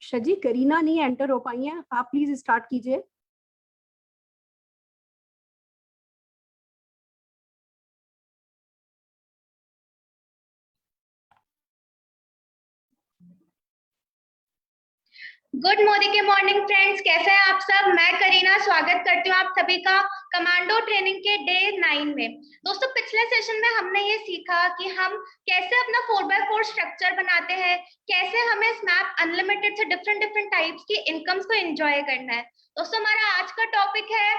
शजी, करीना नहीं एंटर हो पाई हैं, आप प्लीज स्टार्ट कीजिए। गुड मोदी के मॉर्निंग फ्रेंड्स, कैसे हैं आप सब। मैं करीना स्वागत करती हूँ आप सभी का कमांडो ट्रेनिंग के डे 9 में। दोस्तों, पिछले सेशन में हमने ये सीखा कि हम कैसे अपना 4x4 स्ट्रक्चर बनाते हैं, कैसे हमें स्नैप अनलिमिटेड से डिफरेंट टाइप्स की इनकम्स को एंजॉय करना है। दोस्तों, हमारा आज का टॉपिक है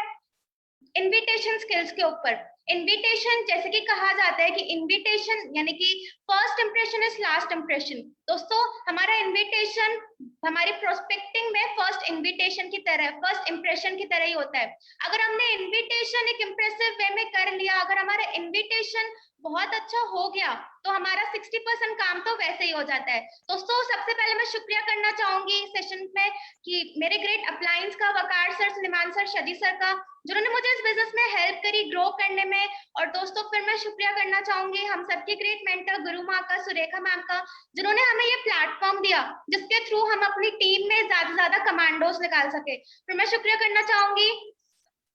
इनविटेशन स्किल्स के ऊपर। इनविटेशन, जैसे कि कहा जाता है कि इनविटेशन यानी कि first impression is last impression. दोस्तों, हमारा इनविटेशन हमारी प्रोस्पेक्टिंग में फर्स्ट इनविटेशन की तरह, फर्स्ट इंप्रेशन की तरह ही होता है। अगर हमने इनविटेशन एक इंप्रेसिव वे में कर लिया, अगर हमारा इनविटेशन बहुत अच्छा हो गया, तो हमारा 60% काम तो वैसे ही हो जाता है। दोस्तों, सबसे पहले मैं शुक्रिया करना चाहूंगी इस सेशन में कि मेरे ग्रेट अपलायंस का, वकार सर, सुलेमान सर, शजी सर का, जिन्होंने मुझे इस बिजनेस में हेल्प करी ग्रो करने में। और दोस्तों, फिर मैं शुक्रिया करना चाहूंगी हम सबके ग्रेट मेंटर गुरु माँ का, सुरेखा मैम का, जिन्होंने हमें ये प्लेटफॉर्म दिया जिसके थ्रू हम अपनी टीम में ज्यादा से ज्यादा कमांडोज निकाल सके। फिर मैं शुक्रिया करना चाहूंगी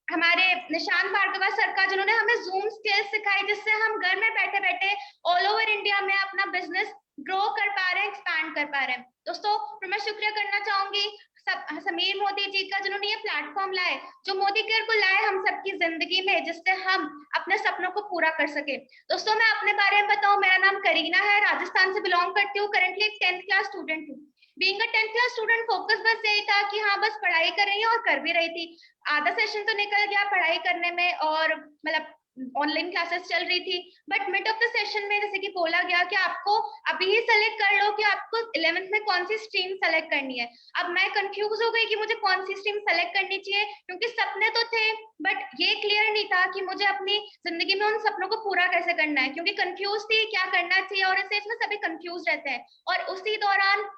हमारे निशांत भार्गवा सर का, जिन्होंने हमें जूम स्किल्स सिखाई, जिससे हम घर में बैठे बैठे ऑल ओवर इंडिया में अपना बिजनेस ग्रो कर पा रहे हैं, एक्सपैंड कर पा रहे हैं। दोस्तों, फिर मैं शुक्रिया करना चाहूंगी समीर मोदी जी का, जिन्होंने ये प्लेटफॉर्म लाए, जो मोदी केयर को लाए हम सबकी जिंदगी में, जिससे हम अपने सपनों को पूरा कर सके। दोस्तों, मैं अपने बारे में बताऊं, मेरा नाम करीना है, राजस्थान से बिलोंग करती हूँ, करंटली एक 10th क्लास स्टूडेंट हूँ। Being a 10th class student, focus बस यही था कि हाँ, बस पढ़ाई कर रही हूँ और कर भी रही थी। आधा सेशन तो निकल गया पढ़ाई करने में, और मतलब ऑनलाइन क्लासेस चल रही थी, but mid of the session में जैसे कि बोला गया कि आपको अभी ही सेलेक्ट कर लो कि आपको 11th में कौन सी स्ट्रीम सेलेक्ट करनी है। अब मैं कंफ्यूज हो गई कि मुझे कौन सी स्ट्रीम सेलेक्ट करनी चाहिए, क्योंकि सपने तो थे बट ये क्लियर नहीं था कि मुझे अपनी जिंदगी में उन सपनों को पूरा कैसे करना है, क्योंकि कंफ्यूज थी क्या करना चाहिए, और इस एज में सभी कंफ्यूज रहते हैं। और उसी दौरान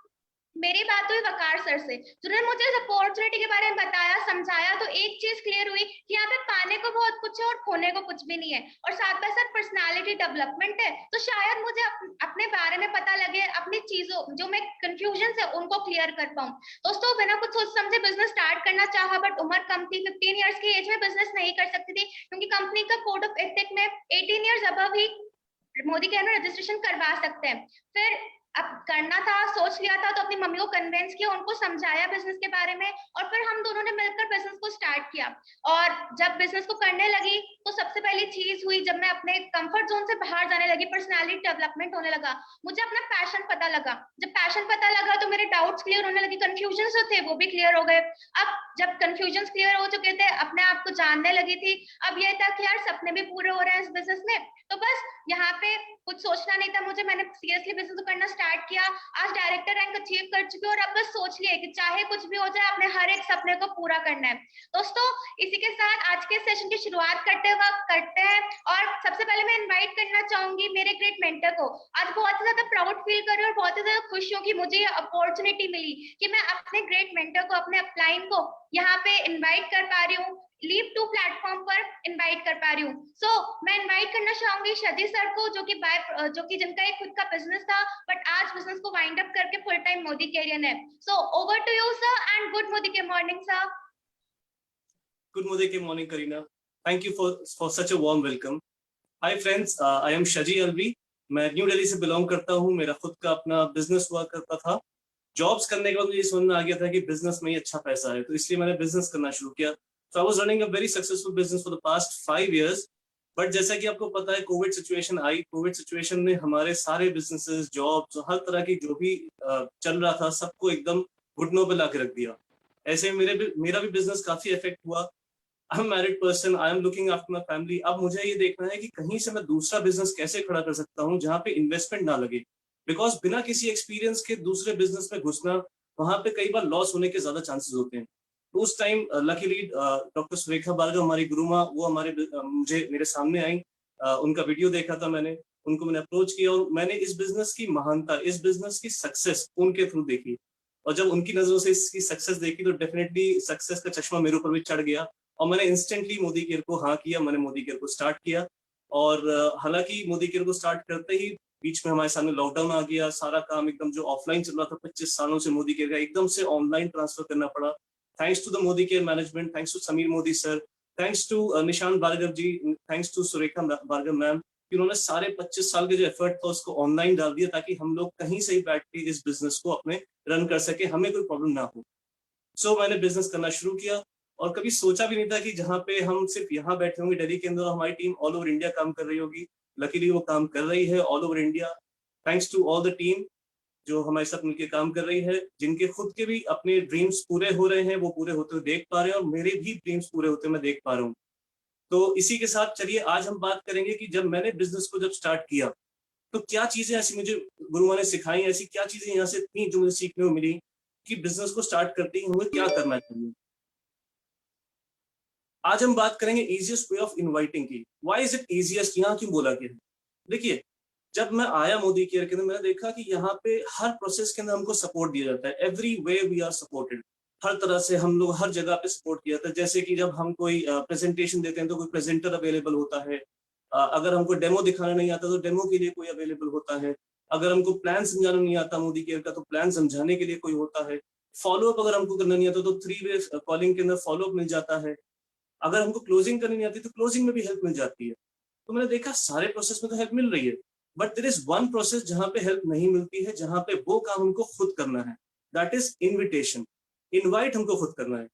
मेरी बात हुई वकार सर से, जिन्होंने मुझे इस अपॉर्चुनिटी के बारे में बताया, समझाया, तो एक चीज क्लियर हुई कि यहाँ पे पाने को बहुत कुछ है और खोने को कुछ भी नहीं है, और साथ बाय साथ पर्सनालिटी डेवलपमेंट है। तो शायद मुझे अपने बारे में पता लगे, अपनी चीजों जो मैं कंफ्यूजन है उनको क्लियर कर पाऊं। दोस्तों, बिना कुछ सोच समझे बिजनेस स्टार्ट करना चाहा, बट उम्र कम थी, 15 ईयर्स की एज में बिजनेस नहीं कर सकती थी, क्योंकि कंपनी का कोड ऑफ एथिक में 18 ईयर्स अबव ही मोदी के रजिस्ट्रेशन करवा सकते हैं। फिर अब करना था, सोच लिया था, तो अपनी मम्मी को कन्विंस किया, उनको समझाया बिजनेस के बारे में, और फिर हम दोनों ने मिलकर बिजनेस को स्टार्ट किया। और जब बिजनेस को करने लगी, तो सबसे पहली चीज हुई, जब मैं अपने कंफर्ट जोन से बाहर जाने लगी, पर्सनालिटी डेवलपमेंट होने लगा, मुझे अपना पैशन पता लगा। जब पैशन पता लगा तो मेरे डाउट्स क्लियर होने लगे, कंफ्यूजन जो थे वो भी क्लियर हो गए। अब जब कंफ्यूजन क्लियर हो चुके थे, अपने आप को जानने लगी थी, अब यह था कि यार सपने भी पूरे हो रहे हैं इस बिजनेस में, तो बस यहाँ पे कुछ सोचना नहीं था मुझे, मैंने सीरियसली बिजनेस करना स्टार्ट किया। आज डायरेक्टर रैंक अचीव कर चुकी हूँ, और अब बस सोच लिए कि चाहे कुछ भी हो जाए, अपने हर एक सपने को पूरा करना है। दोस्तों, इसी के साथ आज के सेशन की शुरुआत करते हैं, और सबसे पहले मैं इनवाइट करना चाहूंगी मेरे ग्रेट मेंटर को। आज बहुत ही ज्यादा प्राउड फील कर रही हूँ और बहुत ही ज्यादा खुश हूँ कि मुझे ये अपॉर्चुनिटी मिली कि मैं अपने ग्रेट मेंटर को, अपने अपलाइन को यहाँ पे इन्वाइट कर पा रही हूँ, लीव टू प्लेटफॉर्म पर इनवाइट कर पा रही हूँ। सो मैं इनवाइट करना चाहूंगी शजी सर को, जो कि जिनका एक खुद का बिजनेस था, बट आज बिजनेस को वाइंड अप करके फुल टाइम मोदी कैरियर है। So over to you sir, and good Modi के मॉर्निंग सर। गुड मोदी के morning Kareena, thank you for such a warm welcome. Hi friends, I am Shaji Alvi. मैं न्यू दिल्ली से बिलोंग करता हूँ। मेरा खुद का अपना बिजनेस हुआ करता था। जॉब्स करने के बाद मुझे समझ में आ गया था कि बिजनेस में ही अच्छा पैसा है, तो इसलिए मैंने बिजनेस करना शुरू किया। So I was running a very successful business for the past 5 years. But जैसा कि आपको पता है, कोविड सिचुएशन आई। कोविड सिचुएशन ने हमारे सारे बिजनेसेस, जॉब्स, हर तरह की जो भी चल रहा था, सबको एकदम घुटनों पे ला के रख दिया। ऐसे मेरा भी बिजनेस काफी इफेक्ट हुआ। I am married person, I am looking after my family. अब मुझे ये देखना है कि कहीं से मैं दूसरा बिजनेस कैसे खड़ा कर सकता हूँ जहाँ पे इन्वेस्टमेंट ना लगे, बिकॉज बिना किसी एक्सपीरियंस के दूसरे बिजनेस में घुसना, वहां पे कई बार लॉस होने के ज्यादा चांसेस होते हैं। तो उस time luckily doctor Surekha Bhargav, हमारी गुरुमा, वो मुझे मेरे सामने आई। उनका वीडियो देखा था मैंने, उनको मैंने अप्रोच किया, और मैंने इस बिजनेस की महानता, इस बिजनेस की सक्सेस उनके थ्रू देखी। और जब उनकी नजरों से इसकी सक्सेस देखी, तो डेफिनेटली सक्सेस का चश्मा मेरे ऊपर भी चढ़ गया, और मैंने इंस्टेंटली मोदी केयर को हाँ किया। मैंने मोदी केयर को स्टार्ट किया, और हालांकि मोदी केयर को स्टार्ट करते ही बीच में हमारे सामने लॉकडाउन आ गया, सारा काम एकदम जो ऑफलाइन चल रहा था 25 सालों से मोदी केयर का एकदम से ऑनलाइन ट्रांसफर करना पड़ा। Thanks to the Modi care management, thanks to Sameer Modi sir, thanks to Nishant Bhargav ji, thanks to Surekha Bhargav ma'am, उन्होंने सारे 25 साल के जो एफर्ट था उसको ऑनलाइन डाल दिया ताकि हम लोग कहीं से ही बैठ के इस बिजनेस को अपने रन कर सके, हमें कोई प्रॉब्लम ना हो। सो मैंने बिजनेस करना शुरू किया और कभी सोचा भी नहीं था कि जहाँ पे हम सिर्फ यहाँ बैठे होंगे दिल्ली के अंदर, हमारी टीम ऑल ओवर इंडिया काम कर रही होगी। लकीली वो काम कर रही है all over India, thanks to all the team जो हमारे साथ मिलकर काम कर रही है, जिनके खुद के भी अपने ड्रीम्स पूरे हो रहे हैं, वो पूरे होते हुए देख पा रहे हैं और मेरे भी ड्रीम्स पूरे होते मैं देख पा रहा हूँ। तो इसी के साथ चलिए आज हम बात करेंगे कि जब मैंने बिजनेस को जब स्टार्ट किया तो क्या चीजें ऐसी मुझे गुरुओं ने सिखाई, ऐसी क्या चीजें यहाँ से थी जो मुझे सीखने को मिली कि बिजनेस को स्टार्ट करते ही हमें क्या करना चाहिए। आज हम बात करेंगे इजीएस्ट वे ऑफ इनवाइटिंग की। व्हाई इज इट इजीएस्ट, यहाँ क्यों बोला गया है? देखिए, जब मैं आया मोदी केयर के अंदर मैंने देखा कि यहाँ पे हर प्रोसेस के अंदर हमको सपोर्ट दिया जाता है, every way we are supported, हर तरह से हम लोग हर जगह पे सपोर्ट किया जाता है। जैसे कि जब हम कोई प्रेजेंटेशन देते हैं तो कोई प्रेजेंटर अवेलेबल होता है, अगर हमको डेमो दिखाना नहीं आता तो डेमो के लिए कोई अवेलेबल होता है, अगर हमको प्लान समझाना नहीं आता मोदी केयर का तो प्लान समझाने के लिए कोई होता है, फॉलोअप अगर हमको करना नहीं आता तो 3 वे कॉलिंग के अंदर फॉलोअप मिल जाता है, अगर हमको क्लोजिंग करनी नहीं आती तो क्लोजिंग में भी हेल्प मिल जाती है। तो मैंने देखा सारे प्रोसेस में तो हेल्प मिल रही है, but there is one process जहां पे हेल्प नहीं मिलती है, जहां पे वो काम हमको खुद करना है, दैट इज इन्विटेशन। इनवाइट हमको खुद करना है।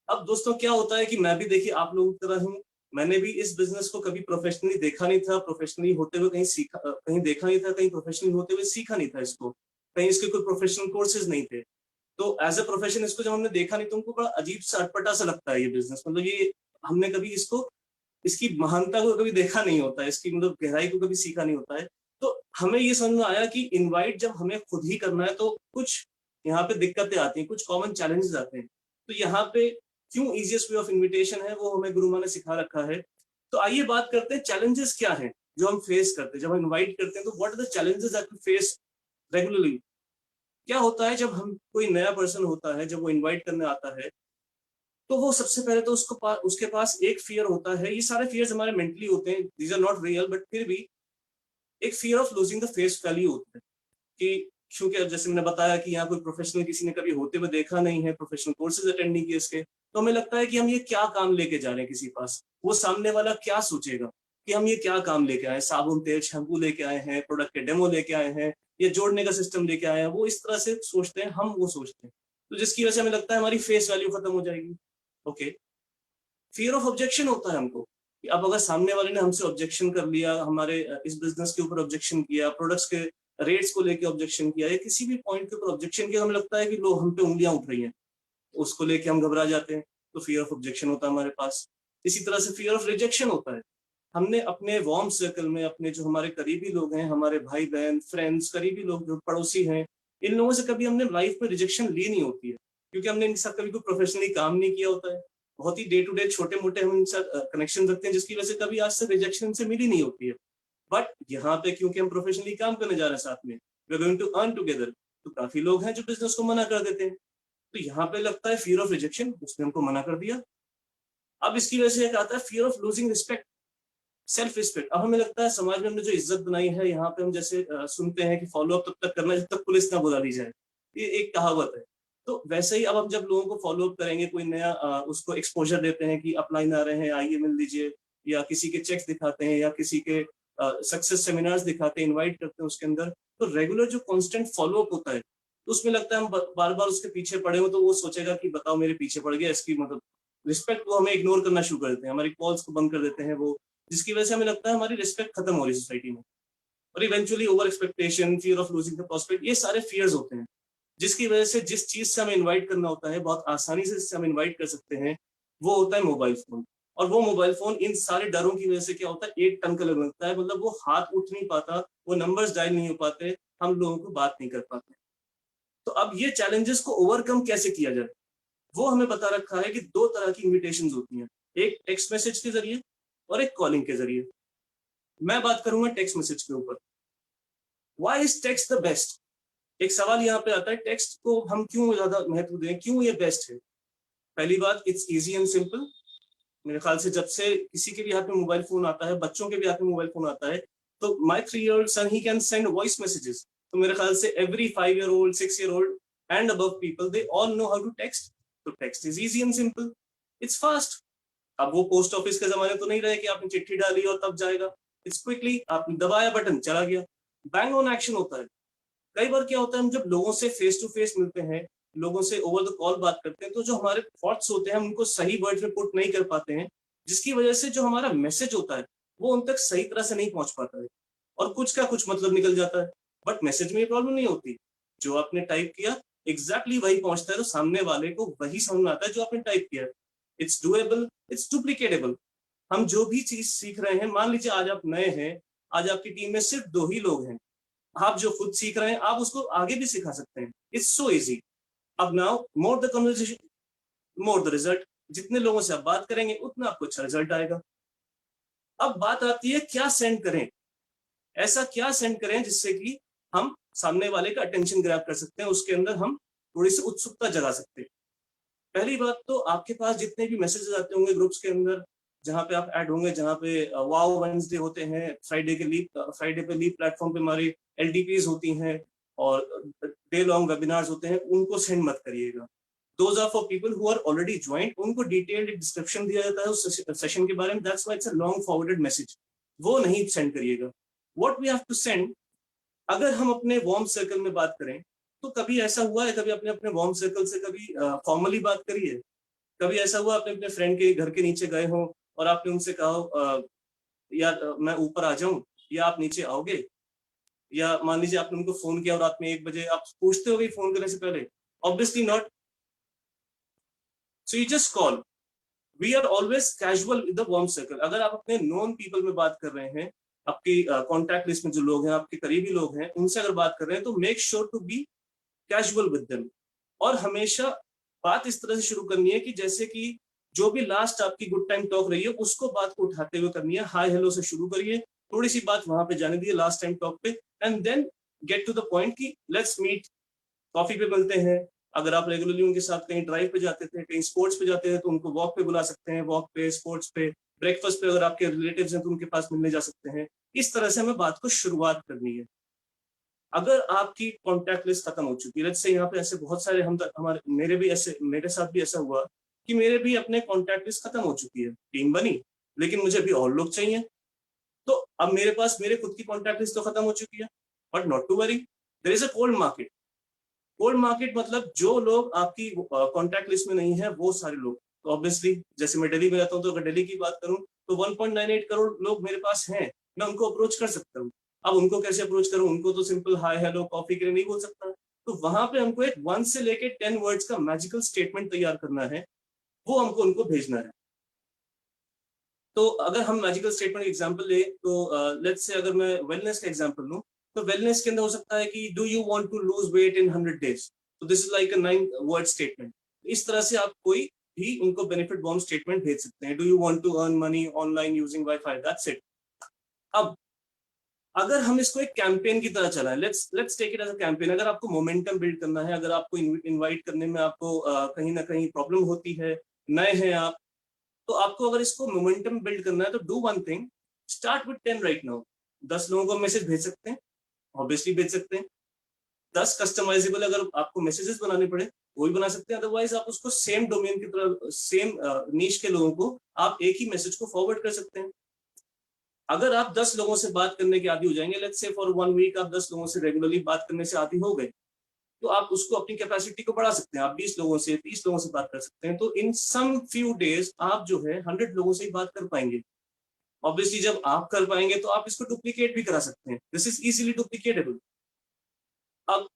अब दोस्तों क्या होता है कि मैं भी देखिए आप लोगों की तरह हूँ, मैंने भी इस बिजनेस को कभी प्रोफेशनली देखा नहीं था, प्रोफेशनली होते हुए कहीं सीखा कहीं देखा नहीं था, कहीं प्रोफेशनली होते हुए सीखा नहीं था इसको, कहीं इसके कोई प्रोफेशनल कोर्सेज नहीं थे। तो एज ए प्रोफेशन इसको जब हमने देखा नहीं तो हमको बड़ा अजीब सा अटपटा सा लगता है ये बिजनेस, मतलब ये हमने कभी इसको इसकी महानता को कभी देखा नहीं होता है, इसकी मतलब गहराई को कभी सीखा नहीं होता है। तो हमें ये समझ में आया कि इनवाइट जब हमें खुद ही करना है तो कुछ यहाँ पे दिक्कतें आती हैं, कुछ कॉमन चैलेंजेस आते हैं। तो यहाँ पे क्यों इजीएस्ट वे ऑफ इन्विटेशन है वो हमें गुरुमा ने सिखा रखा है। तो आइए बात करते हैं चैलेंजेस क्या हैं जो हम फेस करते हैं जब हम इन्वाइट करते हैं। तो what are the challenges that we face regularly. क्या होता है जब हम कोई नया पर्सन होता है, जब वो इन्वाइट करने आता है तो वो सबसे पहले तो उसके पास एक फियर होता है। ये सारे फियर्स हमारे मेंटली होते हैं, these are not real, but फिर भी एक fear of losing the face value होता है कि क्योंकि जैसे मैंने बताया कि यहाँ कोई प्रोफेशनल किसी ने कभी होते हुए देखा नहीं है, प्रोफेशनल कोर्सेज अटेंड नहीं किए इसके, तो हमें लगता है कि हम ये क्या काम लेके जा रहे हैं किसी पास, वो सामने वाला क्या सोचेगा कि हम ये क्या काम लेके आए, साबुन तेल शैम्पू लेके आए हैं, प्रोडक्ट के डेमो लेके आए हैं, ये जोड़ने का सिस्टम लेके आए हैं। वो इस तरह से सोचते हैं, हम वो सोचते हैं, तो जिसकी वजह से हमें लगता है हमारी फेस वैल्यू खत्म हो जाएगी। ओके, फियर ऑफ ऑब्जेक्शन होता है हमको कि अब अगर सामने वाले ने हमसे ऑब्जेक्शन कर लिया, हमारे इस बिजनेस के ऊपर ऑब्जेक्शन किया, प्रोडक्ट्स के रेट्स को लेके ऑब्जेक्शन किया या किसी भी पॉइंट के ऊपर ऑब्जेक्शन किया, हमें लगता है कि लोग हम पे उंगलियां उठ रही हैं, उसको लेके हम घबरा जाते हैं। तो फियर ऑफ ऑब्जेक्शन होता है हमारे पास। इसी तरह से फियर ऑफ रिजेक्शन होता है। हमने अपने वार्म सर्कल में अपने जो हमारे करीबी लोग हैं, हमारे भाई बहन फ्रेंड्स, करीबी लोग जो पड़ोसी हैं, इन लोगों से कभी हमने लाइफ में रिजेक्शन ली नहीं होती है क्योंकि हमने इनके साथ कभी कोई प्रोफेशनली काम नहीं किया होता है। बहुत ही डे टू डे छोटे मोटे हम इनसे कनेक्शन रखते हैं जिसकी वजह से कभी आज से रिजेक्शन से मिली नहीं होती है। बट यहाँ पे क्योंकि हम प्रोफेशनली काम करने जा रहे हैं साथ में, we are going to earn together, तो काफी लोग हैं जो बिजनेस को मना कर देते हैं। तो यहाँ पे लगता है फियर ऑफ रिजेक्शन, उसने हमको मना कर दिया। अब इसकी वजह से एक आता है fear of losing respect, self respect. अब हमें लगता है समाज में हमने जो इज्जत बनाई है, यहाँ पे हम जैसे सुनते हैं कि फॉलो अप तब तक करना जब तक पुलिस ना बुला ली जाए, ये एक कहावत है। तो वैसे ही अब हम जब लोगों को फॉलो अप करेंगे, कोई नया उसको एक्सपोजर देते हैं कि अप्लाई आ रहे हैं, आइए मिल लीजिए, या किसी के चेक्स दिखाते हैं या किसी के सक्सेस सेमिनार्स दिखाते हैं, इनवाइट करते हैं उसके अंदर, तो रेगुलर जो कांस्टेंट फॉलो अप होता है तो उसमें लगता है हम बार बार उसके पीछे पड़े हो तो वो सोचेगा कि बताओ मेरे पीछे पड़ गया, इसकी मतलब रिस्पेक्ट को हमें इग्नोर करना शुरू कर देते हैं, हमारी कॉल्स को बंद कर देते हैं वो, जिसकी वजह से हमें लगता है हमारी रिस्पेक्ट खत्म हो रही है सोसाइटी में। और eventually over expectation, fear of losing the prospect, ये सारे फियर्स होते हैं जिसकी वजह से जिस चीज से हमें इनवाइट करना होता है, बहुत आसानी से जिससे हम इनवाइट कर सकते हैं, वो होता है मोबाइल फोन। और वो मोबाइल फोन इन सारे डरों की वजह से क्या होता है, 1 टन का लगता है, मतलब वो हाथ उठ नहीं पाता, वो नंबर्स डायल नहीं हो पाते, हम लोगों को बात नहीं कर पाते। तो अब ये चैलेंजेस को ओवरकम कैसे किया जाए, वो हमें बता रखा है कि 2 तरह की इन्विटेशंस होती हैं, एक टेक्स्ट मैसेज के जरिए और एक कॉलिंग के जरिए। मैं बात करूंगा टेक्स्ट मैसेज के ऊपर। Why is text the best? एक सवाल यहाँ पे आता है, टेक्स्ट को हम क्यों ज्यादा महत्व दें, क्यों ये बेस्ट है? पहली बात, इट्स इजी एंड सिंपल। मेरे ख्याल से जब से किसी के भी हाथ में मोबाइल फोन आता है, बच्चों के भी हाथ में मोबाइल फोन आता है, तो my 3-year-old son, he can send voice messages. तो मेरे ख्याल से every 5-year-old, 6-year-old and above people, they all know how to text. तो text is easy and simple. It's fast. अब वो पोस्ट ऑफिस के जमाने तो नहीं रहे कि आपने चिट्ठी डाली और तब जाएगा. It's quickly, आपने दबाया बटन, चला गया. Bang on action होता है. कई बार क्या होता है, हम जब लोगों से फेस टू फेस मिलते हैं, लोगों से ओवर द कॉल बात करते हैं, तो जो हमारे थॉट्स होते हैं हम उनको सही वर्ड्स में पुट नहीं कर पाते हैं, जिसकी वजह से जो हमारा मैसेज होता है वो उन तक सही तरह से नहीं पहुंच पाता है और कुछ का कुछ मतलब निकल जाता है. बट मैसेज में ये प्रॉब्लम नहीं होती. जो आपने टाइप किया एग्जैक्टली वही पहुंचता है, तो सामने वाले को वही समझ में आता है जो आपने टाइप किया. It's doable, it's duplicatable. हम जो भी चीज सीख रहे हैं, मान लीजिए आज आप नए हैं, आज आपकी टीम में सिर्फ 2 ही लोग हैं, आप जो खुद सीख रहे हैं आप उसको आगे भी सिखा सकते हैं. It's so easy. अब now more the conversation, more the result. जितने लोगों से आप बात करेंगे उतना आपको अच्छा रिजल्ट आएगा. अब बात आती है क्या सेंड करें. ऐसा क्या सेंड करें जिससे कि हम सामने वाले का अटेंशन ग्रैब कर सकते हैं, उसके अंदर हम थोड़ी सी उत्सुकता जगा सकते हैं. पहली बात तो आपके पास जितने भी मैसेजेस आते होंगे ग्रुप्स के अंदर, जहाँ पे आप ऐड होंगे, जहाँ पे वाओ वेडनेसडे होते हैं, फ्राइडे पे लीव प्लेटफॉर्म पे हमारी LDPs होती हैं और डे लॉन्ग वेबिनार्स होते हैं, उनको सेंड मत करिएगा. Those are for people who are already joined. उनको डिटेल्ड डिस्क्रिप्शन दिया जाता है उस सेशन के बारे में. That's why it's a long forwarded message. वो नहीं सेंड करिएगा. What we have to send, अगर हम अपने वार्म सर्कल में बात करें तो कभी ऐसा हुआ है, कभी अपने अपने वार्म सर्कल से कभी फॉर्मली बात करी है. कभी ऐसा हुआ आपने अपने फ्रेंड के घर के नीचे गए हो और आपने उनसे कहा यार मैं ऊपर आ जाऊं या आप नीचे आओगे, या मान लीजिए आपने उनको फोन किया और रात में 1 बजे, आप पूछते हो गए फोन करने से पहले? Obviously not. So you just call. We are always casual with the warm circle. अगर आप अपने नोन पीपल में बात कर रहे हैं, आपकी कॉन्टैक्ट लिस्ट में जो लोग हैं, आपके करीबी लोग हैं, उनसे अगर बात कर रहे हैं तो make sure to be casual with them. और हमेशा बात इस तरह से शुरू करनी है कि जैसे कि जो भी लास्ट आपकी गुड टाइम टॉक रही है उसको बात को उठाते हुए करनी है. हाय हेलो से शुरू करिए, थोड़ी सी बात वहां पे जाने दीजिए लास्ट टाइम टॉक पे, and then get to the point कि लेट्स मीट, कॉफी पे मिलते हैं. अगर आप रेगुलरली उनके साथ कहीं ड्राइव पे जाते थे, कहीं स्पोर्ट्स पे जाते हैं, तो उनको वॉक पे बुला सकते हैं, वॉक पे, स्पोर्ट्स पे, ब्रेकफास्ट पे. अगर आपके रिलेटिव्स हैं तो उनके पास मिलने जा सकते हैं. इस तरह से हमें बात को शुरुआत करनी है. अगर आपकी कॉन्टैक्ट लिस्ट खत्म हो चुकी है, लेट्स से यहाँ पे ऐसे बहुत सारे मेरे साथ भी ऐसा हुआ कि मेरे भी अपने कॉन्टैक्ट लिस्ट खत्म हो चुकी है. टीम बनी लेकिन मुझे अभी और लोग चाहिए, तो अब मेरे पास मेरे खुद की कॉन्टैक्ट लिस्ट तो खत्म हो चुकी है. But not to worry, there is a cold market. Cold market मतलब जो लोग आपकी कॉन्टैक्ट लिस्ट में नहीं है वो सारे लोग. तो ऑब्वियसली जैसे मैं दिल्ली में रहता हूँ, तो अगर दिल्ली की बात करूँ तो 1.98 करोड़ लोग मेरे पास हैं, मैं उनको अप्रोच कर सकता हूँ. अब उनको कैसे अप्रोच करूँ? उनको तो सिंपल हाय हेलो कॉफी के लिए नहीं बोल सकता. तो वहां पे हमको एक 1 से लेके 10 वर्ड्स का मैजिकल स्टेटमेंट तैयार करना है, वो हमको उनको भेजना है. तो अगर हम मैजिकल स्टेटमेंट एग्जांपल ले तो लेट्स से अगर मैं वेलनेस का एग्जांपल लूं, तो वेलनेस के अंदर हो सकता है कि do you want to lose weight in 100 days. तो this is like a 9 word statement. इस तरह से आप कोई भी उनको बेनिफिट बॉम्ब स्टेटमेंट भेज सकते हैं. Do you want to earn money online using wifi, that's it. अब अगर हम इसको एक कैंपेन की तरह चलाएं, let's take it as a campaign. अगर आपको मोमेंटम बिल्ड करना है, अगर आपको इनवाइट करने में आपको कहीं ना कहीं प्रॉब्लम होती है, नए हैं आप, तो आपको अगर इसको मोमेंटम बिल्ड करना है तो do one thing, start with 10 right now. 10 लोगों को मैसेज भेज सकते हैं, ऑब्वियसली भेज सकते हैं. 10 कस्टमाइजेबल अगर आपको मैसेजेस बनाने पड़े वो भी बना सकते हैं. अदरवाइज आप उसको सेम डोमेन की तरह, सेम नीश के लोगों को आप एक ही मैसेज को फॉरवर्ड कर सकते हैं. अगर आप 10 लोगों से बात करने के आदी हो जाएंगे, लेट्स से फॉर 1 वीक आप 10 लोगों से रेगुलरली बात करने से आदी हो गए, तो आप उसको अपनी कैपेसिटी को बढ़ा सकते हैं. आप 20 लोगों से, 30 लोगों से बात कर सकते हैं. तो इन सम फ्यू डेज आप जो है 100 लोगों से ही बात कर पाएंगे. ऑब्वियसली जब आप कर पाएंगे तो आप इसको डुप्लीकेट भी करा सकते हैं. This is easily duplicatable. अब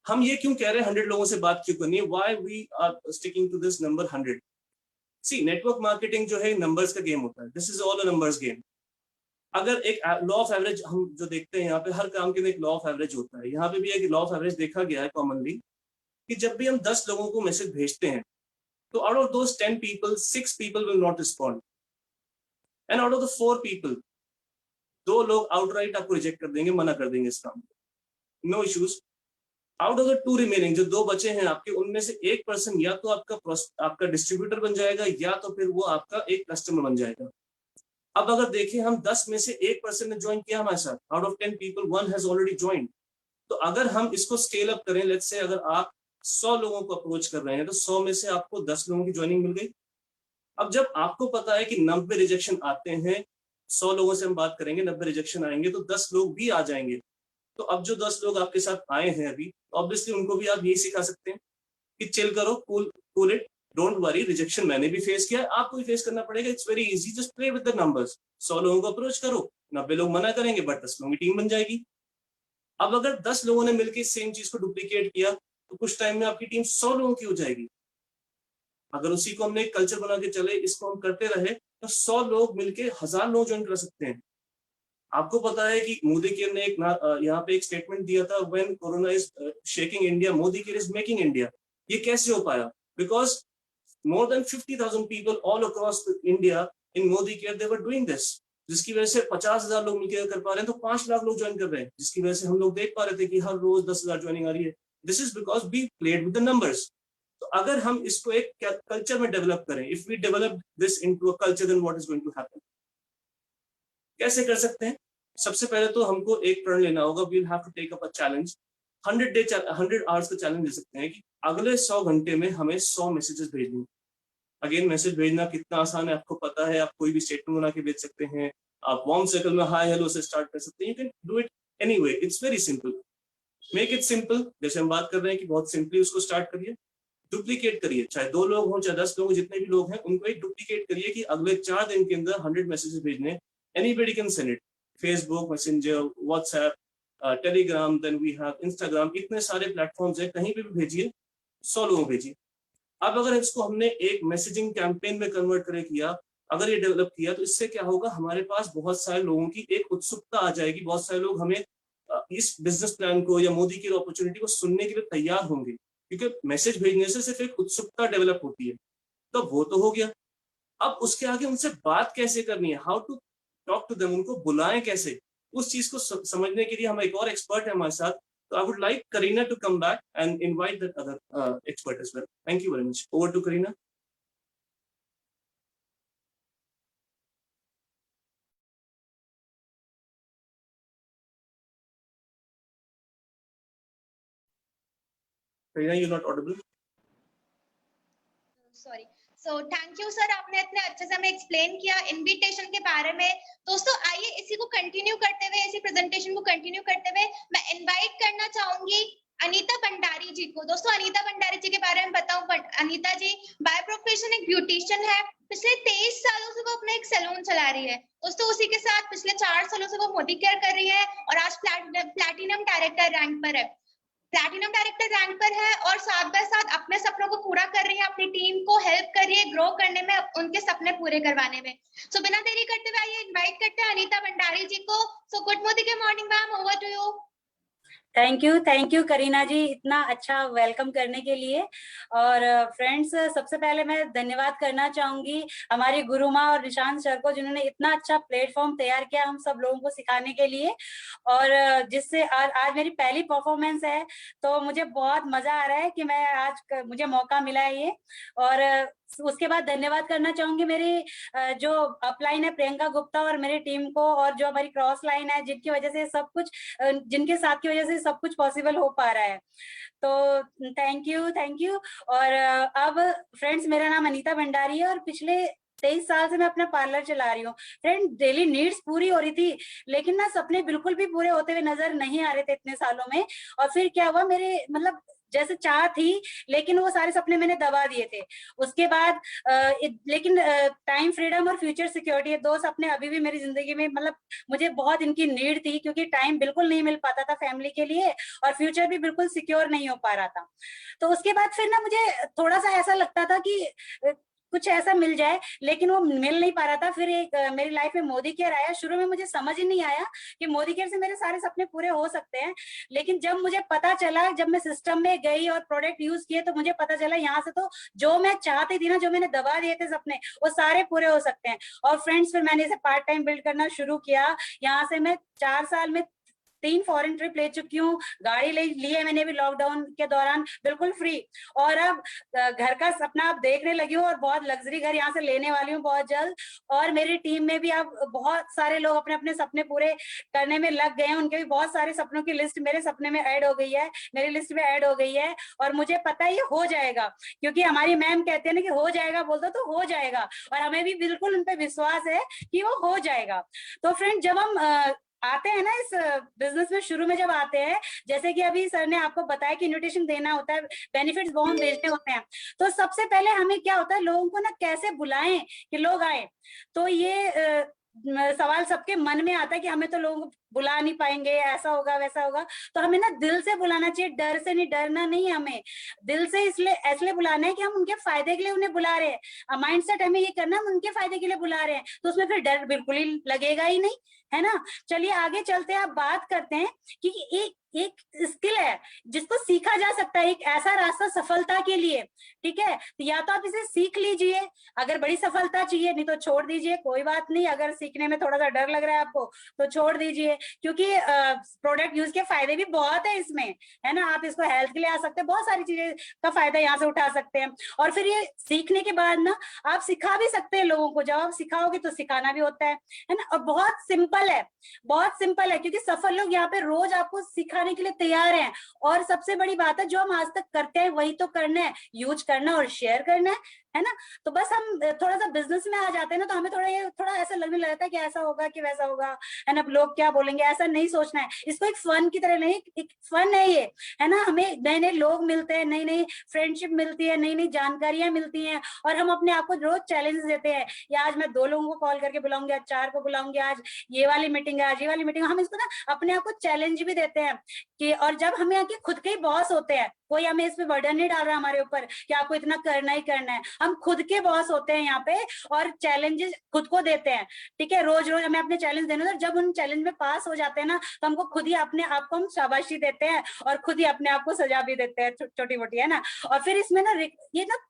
हम ये क्यों कह रहे हैं 100 लोगों से बात क्यों करनी है? Why we are sticking to this number 100? See, network marketing जो है नंबर्स का गेम होता है. This is all a numbers game. अगर एक लॉ ऑफ एवरेज हम जो देखते हैं यहाँ पे, हर काम के लिए एक लॉ ऑफ एवरेज होता है. यहाँ पे भी एक लॉ ऑफ एवरेज देखा गया है कॉमनली कि जब भी हम 10 लोगों को मैसेज भेजते हैं तो out of those 10 people 6 people will not respond, and out of the 4 people 2 लोग आउटराइट आपको रिजेक्ट कर देंगे, मना कर देंगे इस काम को. No issues. Out of the 2 remaining जो 2 बचे हैं आपके, उनमें से एक पर्सन या तो आपका डिस्ट्रीब्यूटर बन जाएगा या तो फिर वो आपका एक कस्टमर बन जाएगा. अब अगर देखें हम 10 में से 1% ने ज्वाइन किया हमारे साथ, out of 10 people 1 has already joined. तो अगर हम इसको स्केल अप करें, लेट्स से अगर आप 100 लोगों को अप्रोच कर रहे हैं तो 100 में से आपको 10 लोगों की ज्वाइनिंग मिल गई। अब जब आपको पता है कि 90 रिजेक्शन आते हैं, 100 लोगों से हम बात करेंगे, 90 रिजेक्शन आएंगे, तो 10 लोग भी आ जाएंगे। तो अब जो 10 लोग आपके साथ आए हैं अभी, ऑब्वियसली उनको भी आप यही सिखा सकते हैं कि चिल करो, cool it, don't worry, rejection मैंने भी फेस किया है, आपको भी फेस करना पड़ेगा, it's very easy, just play with the numbers. 100 लोगों को अप्रोच करो, 90 लोग मना करेंगे, बट 10 लोगों की टीम बन जाएगी। अब अगर 10 लोगों ने मिलकर सेम चीज को डुप्लीकेट किया तो कुछ टाइम में आपकी टीम 100 लोगों की हो जाएगी। अगर उसी को हमने एक कल्चर बना के चले, इसको हम करते रहे, तो 100 लोग मिलके 1000 लोग ज्वाइन कर सकते हैं। आपको पता है कि मोदी केयर ने एक यहाँ पे एक स्टेटमेंट दिया था, when corona is shaking India, Modi care is making India. ये कैसे हो पाया? Because more than 50,000 people all across India in Modi care, they were doing this, जिसकी वजह से 50,000 लोग मिलकर कर पा रहे हैं, तो 5 लाख लोग ज्वाइन कर रहे हैं, जिसकी वजह से हम लोग देख पा रहे थे कि हर रोज 10,000 ज्वाइनिंग आ रही है। This is because we played with the numbers. तो अगर हम इसको एक कल्चर में डेवलप करें, if we develop this into a culture, then what is going to happen? कैसे कर सकते हैं? सबसे पहले तो हमको एक प्रण लेना होगा, we will have to take up a challenge. 100 hours का चैलेंज ले सकते हैं कि अगले 100 घंटे में हमें 100 मैसेजेस भेजने। अगेन, मैसेज भेजना कितना आसान है आपको पता है, आप कोई भी स्टेटमेंट बना के भेज सकते हैं, आप वार्म सर्कल में हाय हेलो से स्टार्ट कर सकते हैं, you can do it anyway, it's very simple. Make it simple, जैसे हम बात कर रहे हैं कि बहुत सिंपली उसको स्टार्ट करिए, डुप्लीकेट करिए, चाहे 2 लोग हों चाहे 10 लोग हों, जितने भी लोग हैं उनको एक डुप्लीकेट करिए कि अगले 4 दिन के अंदर 100 मैसेजेस भेजने। Anybody can send it, Facebook messenger, WhatsApp, Telegram, then we have Instagram, इतने सारे प्लेटफॉर्म्स हैं, कहीं पे भी भेजिए, 100 लोगों भेजिए। अब अगर इसको हमने एक मैसेजिंग कैंपेन में कन्वर्ट करे किया, अगर ये डेवलप किया, तो इससे क्या होगा, हमारे पास बहुत सारे लोगों की एक उत्सुकता आ जाएगी, बहुत सारे लोग हमें इस बिजनेस प्लान को या मोदी की अपॉर्चुनिटी को सुनने के लिए तैयार होंगे, क्योंकि मैसेज भेजने से सिर्फ एक उत्सुकता डेवलप होती है। तो वो तो हो गया। अब उसके आगे उनसे बात कैसे करनी है, how to talk to them, उनको बुलाएं कैसे, उस चीज को समझने के लिए हम एक और एक्सपर्ट है हमारे साथ। So I would like Karina to come back and invite that other expert as well. Thank you very much. Over to Karina. Karina, you're not audible. Sorry. So thank you sir, आपने इतने अच्छे से हमें explain किया invitation के बारे में। दोस्तों आइए इसी को कंटिन्यू करते हुए, इसी प्रेजेंटेशन को कंटिन्यू करते हुए मैं इनवाइट करना चाहूंगी अनीता भंडारी जी को। दोस्तों अनीता भंडारी जी के बारे में बताऊं, अनीता जी बाय प्रोफेशन एक ब्यूटिशियन है। पिछले 23 सालों से वो अपना एक सैलून चला रही है। दोस्तों उसी के साथ पिछले 4 सालों से वो मोदी केयर कर रही है और आज प्लैटिनम डायरेक्टर रैंक पर है, प्लैटिनम डायरेक्टर रैंक पर है, और साथ बाय साथ अपने सपनों को पूरा कर रही है, अपनी टीम को हेल्प कर रही है ग्रो करने में, उनके सपने पूरे करवाने में। सो बिना देरी करते हुए आइए इनवाइट करते हैं अनीता भंडारी जी को। सो गुड मोदी के morning ma'am, over to you. Thank you Kareena ji, इतना अच्छा वेलकम करने के लिए। और फ्रेंड्स, सबसे पहले मैं धन्यवाद करना चाहूंगी हमारी गुरु माँ और निशांत सर को, जिन्होंने इतना अच्छा प्लेटफॉर्म तैयार किया हम सब लोगों को सिखाने के लिए, और जिससे आज मेरी पहली परफॉर्मेंस है, तो मुझे बहुत मजा आ रहा है कि मैं आज मुझे मौका मिला है ये। और उसके बाद धन्यवाद करना चाहूंगी मेरी जो अपलाइन है प्रियंका गुप्ता और मेरी टीम को, और जो हमारी क्रॉस लाइन है जिनकी वजह से सब कुछ, जिनके साथ की वजह से सब कुछ पॉसिबल हो पा रहा है। तो थैंक यू। और अब फ्रेंड्स, मेरा नाम अनीता भंडारी है और पिछले 23 साल से मैं अपना पार्लर चला रही हूँ। फ्रेंड, डेली नीड्स पूरी हो रही थी, लेकिन ना सपने बिल्कुल भी पूरे होते हुए नजर नहीं आ रहे थे इतने सालों में। और फिर क्या हुआ, मेरे मतलब जैसे चाह थी, लेकिन वो सारे सपने मैंने दबा दिए थे। उसके बाद लेकिन टाइम फ्रीडम और फ्यूचर सिक्योरिटी, ये 2 सपने अभी भी मेरी जिंदगी में, मतलब मुझे बहुत इनकी नीड थी, क्योंकि टाइम बिल्कुल नहीं मिल पाता था फैमिली के लिए, और फ्यूचर भी बिल्कुल सिक्योर नहीं हो पा रहा था। तो उसके बाद फिर ना मुझे थोड़ा सा ऐसा लगता था कि कुछ ऐसा मिल जाए, लेकिन वो मिल नहीं पा रहा था। फिर एक मेरी लाइफ में मोदी केयर आया। शुरू में मुझे समझ ही नहीं आया कि मोदी केयर से मेरे सारे सपने पूरे हो सकते हैं, लेकिन जब मुझे पता चला, जब मैं सिस्टम में गई और प्रोडक्ट यूज किए, तो मुझे पता चला यहाँ से तो जो मैं चाहती थी ना, जो मैंने दबा दिए थे सपने, वो सारे पूरे हो सकते हैं। और फ्रेंड्स, फिर मैंने इसे पार्ट टाइम बिल्ड करना शुरू किया। यहाँ से मैं 4 साल में 3 फॉरेन ट्रिप ले चुकी हूँ, गाड़ी ली है मैंने भी लॉकडाउन के दौरान बिल्कुल फ्री, और अब घर का सपना अब देखने लगी हूँ और बहुत लग्जरी घर यहाँ से लेने वाली हूँ बहुत जल्द। और मेरी टीम में भी अब बहुत सारे लोग अपने अपने सपने पूरे करने में लग गए हैं, उनके भी बहुत सारे सपनों की लिस्ट मेरे सपने में ऐड हो गई है, मेरी लिस्ट में ऐड हो गई है, और मुझे पता है ये हो जाएगा, क्योंकि हमारी मैम कहते हैं ना कि हो जाएगा, बोलते तो हो जाएगा, और हमें भी बिल्कुल उन पे विश्वास है कि वो हो जाएगा। तो फ्रेंड, जब हम आते हैं ना इस बिजनेस में, शुरू में जब आते हैं, जैसे कि अभी सर ने आपको बताया कि इन्विटेशन देना होता है, बेनिफिट्स वो हम भेजने होते हैं, तो सबसे पहले हमें क्या होता है, लोगों को ना कैसे बुलाएं कि लोग आए। तो ये सवाल सबके मन में आता है कि हमें तो लोगों को बुला नहीं पाएंगे, ऐसा होगा वैसा होगा। तो हमें ना दिल से बुलाना चाहिए, डर से नहीं, डरना नहीं है हमें, दिल से इसलिए बुलाना है कि हम उनके फायदे के लिए उन्हें बुला रहे हैं, माइंडसेट हमें ये करना, हम उनके फायदे के लिए बुला रहे हैं, तो उसमें फिर डर बिल्कुल ही लगेगा ही नहीं, है ना। चलिए आगे चलते हैं, आप बात करते हैं कि एक स्किल है जिसको सीखा जा सकता है, एक ऐसा रास्ता सफलता के लिए, ठीक है। तो या तो आप इसे सीख लीजिए, अगर बड़ी सफलता चाहिए, नहीं तो छोड़ दीजिए, कोई बात नहीं। अगर सीखने में थोड़ा सा डर लग रहा है आपको तो छोड़ दीजिए, क्योंकि प्रोडक्ट यूज के फायदे भी बहुत है इसमें, है ना। आप इसको हेल्थ के लिए आ सकते हैं, बहुत सारी चीजें का फायदा यहाँ से उठा सकते हैं। और फिर ये सीखने के बाद ना आप सिखा भी सकते हैं लोगों को, जब आप सिखाओगे तो सिखाना भी होता है ना। और बहुत सिंपल है, बहुत सिंपल है, क्योंकि सफल लोग यहाँ पे रोज आपको सिखाने के लिए तैयार हैं। और सबसे बड़ी बात है, जो हम आज तक करते हैं वही तो करना है, यूज करना और शेयर करना है ना। तो बस हम थोड़ा सा बिजनेस में आ जाते हैं ना, तो हमें थोड़ा ऐसा लगने लगता है कि ऐसा होगा कि वैसा होगा, है ना, लोग क्या बोलेंगे, ऐसा नहीं सोचना है। इसको एक फन की तरह नहीं, एक फन है ये, है ना। हमें नए नए लोग मिलते हैं, नई नई फ्रेंडशिप मिलती है, नई नई जानकारियां मिलती हैं, और हम अपने आप को रोज चैलेंज देते हैं। या आज मैं 2 लोगों को कॉल करके बुलाऊंगी, आज 4 को बुलाऊंगी, आज ये वाली मीटिंग है, आज ये वाली मीटिंग। हम इसको ना अपने आप को चैलेंज भी देते हैं कि, और जब हमें आके खुद के ही बॉस होते हैं, कोई हमें इसमें बर्डन नहीं डाल रहा हमारे ऊपर कि आपको इतना करना ही करना है, हम खुद के बॉस होते हैं यहाँ पे, और चैलेंजेस खुद को देते हैं, ठीक है। रोज रोज हमें अपने चैलेंज देने होते हैं, जब उन चैलेंज में पास हो जाते हैं ना, तो हमको खुद ही अपने आप को हम शाबाशी देते हैं, और खुद ही अपने आप को सजा भी देते हैं छोटी मोटी, है ना। और फिर इसमें ना ये ना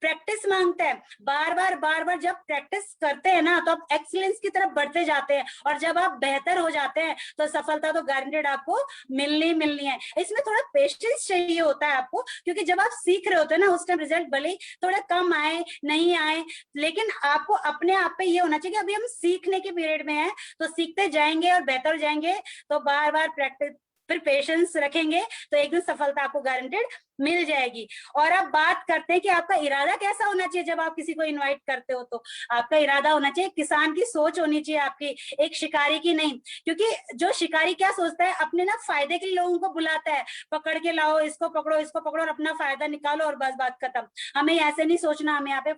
प्रैक्टिस मांगता है, बार बार जब प्रैक्टिस करते हैं ना, तो आप एक्सीलेंस की तरफ बढ़ते जाते हैं, और जब आप बेहतर हो जाते हैं तो सफलता तो गारंटेड आपको मिलनी है। इसमें थोड़ा पेशेंस चाहिए होता है आपको, क्योंकि जब आप सीख रहे होते हैं ना, उस टाइम रिजल्ट भले ही थोड़ा कम आए, नहीं आए, लेकिन आपको अपने आप पे ये होना चाहिए कि अभी हम सीखने के पीरियड में हैं, तो सीखते जाएंगे और बेहतर जाएंगे। तो बार प्रैक्टिस, फिर पेशेंस रखेंगे, तो एक दिन सफलता आपको गारंटेड मिल जाएगी। और अब बात करते हैं कि आपका इरादा कैसा होना चाहिए जब आप किसी को इनवाइट करते हो। तो आपका इरादा होना चाहिए, किसान की सोच होनी चाहिए आपकी, एक शिकारी की नहीं। क्योंकि जो शिकारी क्या सोचता है, अपने ना फायदे के लिए लोगों को बुलाता है, पकड़ के लाओ, इसको पकड़ो और अपना फायदा निकालो और बस बात खत्म। हमें ऐसे नहीं सोचना, हमें यहाँ पे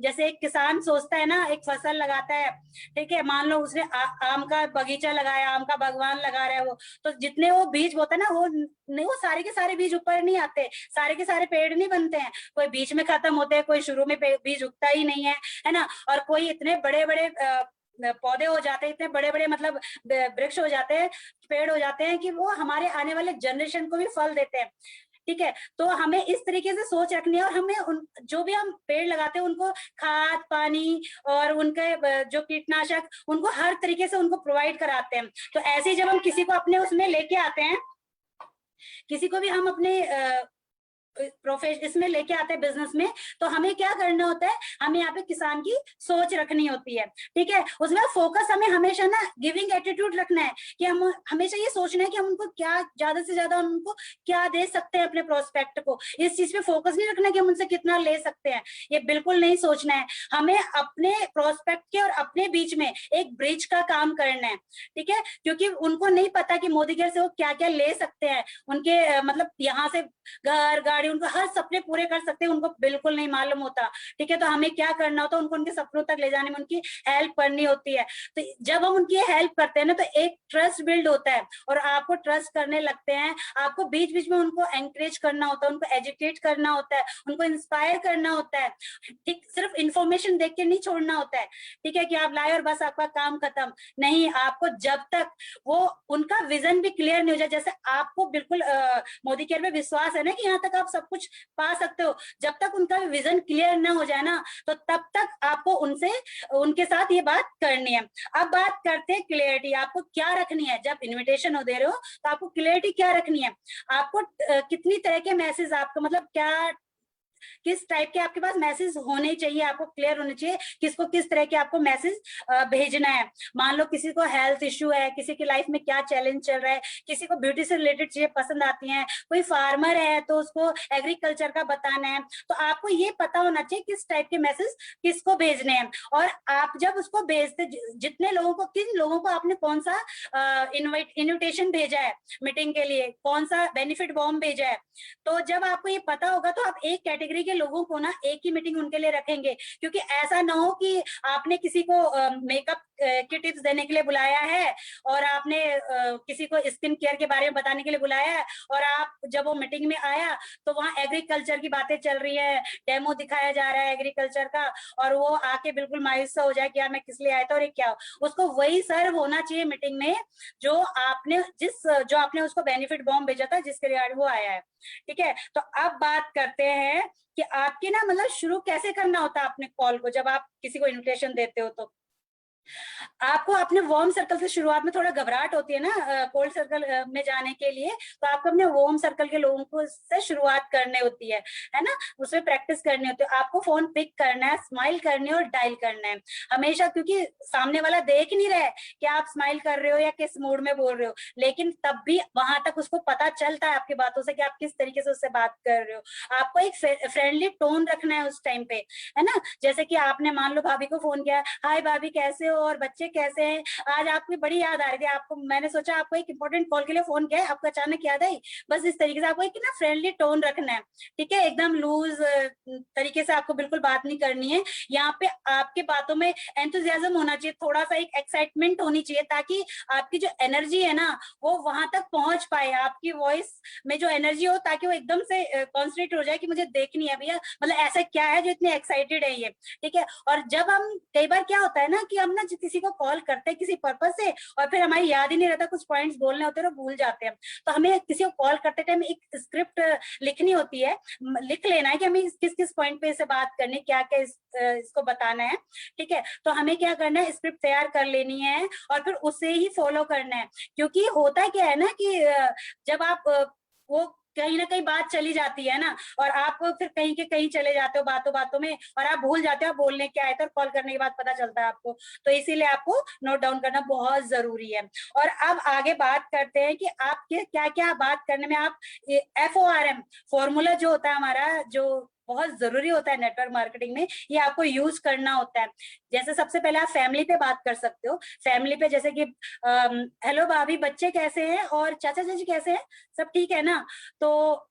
जैसे एक किसान सोचता है ना, एक फसल लगाता है, ठीक है, मान लो उसने आम का बगीचा लगाया, आम का बागवान लगा रहा है वो, तो जितने वो बीज होता है ना, वो सारे के सारे बीज ऊपर नहीं आते, सारे के सारे पेड़ नहीं बनते हैं, कोई बीच में खत्म होते हैं, कोई शुरू में बीज उगता ही नहीं है ना। और कोई इतने बड़े बड़े पौधे हो जाते हैं, इतने बड़े बड़े मतलब वृक्ष हो जाते हैं, पेड़ हो जाते हैं कि वो हमारे आने वाले जनरेशन को भी फल देते हैं, ठीक है। तो हमें इस तरीके से सोच रखनी है, और हमें जो भी हम पेड़ लगाते हैं उनको खाद पानी और उनके जो कीटनाशक, उनको हर तरीके से उनको प्रोवाइड कराते हैं। तो ऐसे ही जब हम किसी को अपने उसमें लेके आते हैं, किसी को भी हम अपने प्रोफेशन इसमें लेके आते हैं बिजनेस में, तो हमें क्या करना होता है, हमें यहाँ पे किसान की सोच रखनी होती है, ठीक है। उसमें फोकस हमें हमेशा ना गिविंग एटीट्यूड रखना है, कि हम हमेशा ये सोचना है कि हम उनको क्या ज्यादा से ज्यादा उनको क्या दे सकते हैं अपने प्रोस्पेक्ट को। इस चीज पे फोकस नहीं रखना कि हम उनसे कितना ले सकते हैं, ये बिल्कुल नहीं सोचना है। हमें अपने प्रोस्पेक्ट के और अपने बीच में एक ब्रिज का काम करना है, ठीक है, क्योंकि उनको नहीं पता कि मोदी केयर से वो क्या क्या ले सकते हैं, उनके मतलब यहाँ से घर गाड़ी, उनको हर सपने पूरे कर सकते हैं, उनको बिल्कुल नहीं मालूम होता, ठीक है। तो हमें क्या करना होता है, उनको उनके सपनों तक ले जाने में उनकी हेल्प करनी होती है। तो जब हम उनकी हेल्प करते हैं ना, तो एक ट्रस्ट बिल्ड होता है, और आपको ट्रस्ट करने लगते हैं। आपको बीच बीच में उनको एंकरेज करना होता है, उनको एजुकेट करना होता है, उनको इंस्पायर करना होता है, ठीक। सिर्फ इंफॉर्मेशन देख के नहीं छोड़ना होता है, ठीक है, कि आप लाए और बस आपका काम खत्म नहीं। आपको जब तक वो उनका विजन भी क्लियर नहीं हो जाए, जैसे आपको बिल्कुल मोदी केयर में विश्वास है ना कि यहाँ तक आप सब कुछ पा सकते हो। जब तक उनका विजन क्लियर ना हो जाए ना, तो तब तक आपको उनके साथ ये बात करनी है। अब बात करते हैं क्लियरिटी, आपको क्या रखनी है जब इन्विटेशन हो दे रहे हो, तो आपको क्लियरिटी क्या रखनी है। आपको कितनी तरह के मैसेज, आपको मतलब क्या किस टाइप के आपके पास मैसेज होने चाहिए, आपको क्लियर होने चाहिए किसको किस तरह के आपको मैसेज भेजना है। मान लो किसी को हेल्थ इश्यू है, किसी की लाइफ में क्या चैलेंज चल रहा है, किसी को ब्यूटी से रिलेटेड चीजें पसंद आती हैं, कोई फार्मर है तो उसको एग्रीकल्चर का बताना है। तो आपको ये पता होना चाहिए किस टाइप के मैसेज किसको भेजने हैं। और आप जब उसको भेजते, जितने लोगों को, किन लोगों को आपने कौन सा इन्विटेशन भेजा है मीटिंग के लिए, कौन सा बेनिफिट बॉम्ब भेजा है, तो जब आपको ये पता होगा तो आप एक कैटेगरी के लोगों को ना एक ही मीटिंग उनके लिए रखेंगे। क्योंकि ऐसा ना हो कि आपने किसी को मेकअप की टिप्स देने के लिए बुलाया है और आपने किसी को स्किन केयर के बारे में बताने के लिए बुलाया है, और आप जब वो मीटिंग में आया तो वहां एग्रीकल्चर की बातें चल रही है, डेमो दिखाया जा रहा है एग्रीकल्चर का, और वो आके बिल्कुल मायूस हो जाए कि यार मैं किस लिए आया था और ये क्या। उसको वही सर्व होना चाहिए मीटिंग में जो आपने उसको बेनिफिट बॉम्ब भेजा था, जिसके रिगार्डिंग वो आया है। ठीक है, तो अब बात करते हैं कि आपके ना मतलब शुरू कैसे करना होता है अपने कॉल को। जब आप किसी को इन्विटेशन देते हो तो आपको अपने वार्म सर्कल से, शुरुआत में थोड़ा घबराहट होती है ना कोल्ड सर्कल में जाने के लिए, तो आपको अपने वार्म सर्कल के लोगों को से शुरुआत करनी होती है ना, उसमें प्रैक्टिस करनी होती है। आपको फोन पिक करना है, स्माइल करनी है और डायल करना है हमेशा, क्योंकि सामने वाला देख नहीं रहा है कि आप स्माइल कर रहे हो या किस मूड में बोल रहे हो, लेकिन तब भी वहां तक उसको पता चलता है आपकी बातों से कि आप किस तरीके से उससे बात कर रहे हो। आपको एक फ्रेंडली टोन रखना है उस टाइम पे, है ना। जैसे कि आपने मान लो भाभी को फोन किया, हाय भाभी कैसे हो और बच्चे कैसे हैं, आज आपकी बड़ी याद आ रही थी आपको, मैंने सोचा आपको एक इंपॉर्टेंट कॉल के लिए फोन किया है, आपको अचानक याद आई। बस इस तरीके से आपको एक ना फ्रेंडली टोन रखना है। ठीक है, एकदम लूज तरीके से आपको बिल्कुल बात नहीं करनी है। यहाँ पे आपके बातों में एंथुजियाज्म होना चाहिए, थोड़ा सा एक एक्साइटमेंट होनी चाहिए, ताकि आपकी जो एनर्जी है ना वो वहां तक पहुंच पाए, आपकी वॉइस में जो एनर्जी हो, ताकि वो एकदम से कॉन्सेंट्रेट हो जाए कि मुझे देखनी है भैया, मतलब ऐसा क्या है जो इतने एक्साइटेड है ये। ठीक है, और जब हम कई बार क्या होता है ना कि हम ना किसी को कॉल करते हैं किसी पर्पज से, और फिर हमारी याद ही नहीं रहता, कुछ पॉइंट्स बोलने होते हैं तो भूल जाते हैं। तो हमें किसी को कॉल करते टाइम एक स्क्रिप्ट लिखनी होती है, लिख लेना है कि हमें किस किस पॉइंट पे इसे बात करनी, क्या क्या इसको बताना है। ठीक है, तो हमें क्या करना है, स्क्रिप्ट तैयार कर लेनी है और फिर उसे ही फॉलो करना है। क्योंकि होता क्या है ना कि जब आप वो कहीं ना कहीं बात चली जाती है ना, और आप फिर कहीं के कहीं चले जाते हो बातों बातों में, और आप भूल जाते हो बोलने क्या आए थे, और कॉल करने के बाद पता चलता है आपको। तो इसीलिए आपको नोट डाउन करना बहुत जरूरी है। और अब आगे बात करते हैं कि आप क्या क्या बात करने में आप FORM फॉर्मूला जो होता है हमारा, जो बहुत जरूरी होता है नेटवर्क मार्केटिंग में, ये आपको यूज करना होता है। जैसे सबसे पहले आप फैमिली पे बात कर सकते हो। फैमिली पे जैसे कि हेलो भाभी बच्चे कैसे हैं और चाचा चाची कैसे हैं, सब ठीक है ना। तो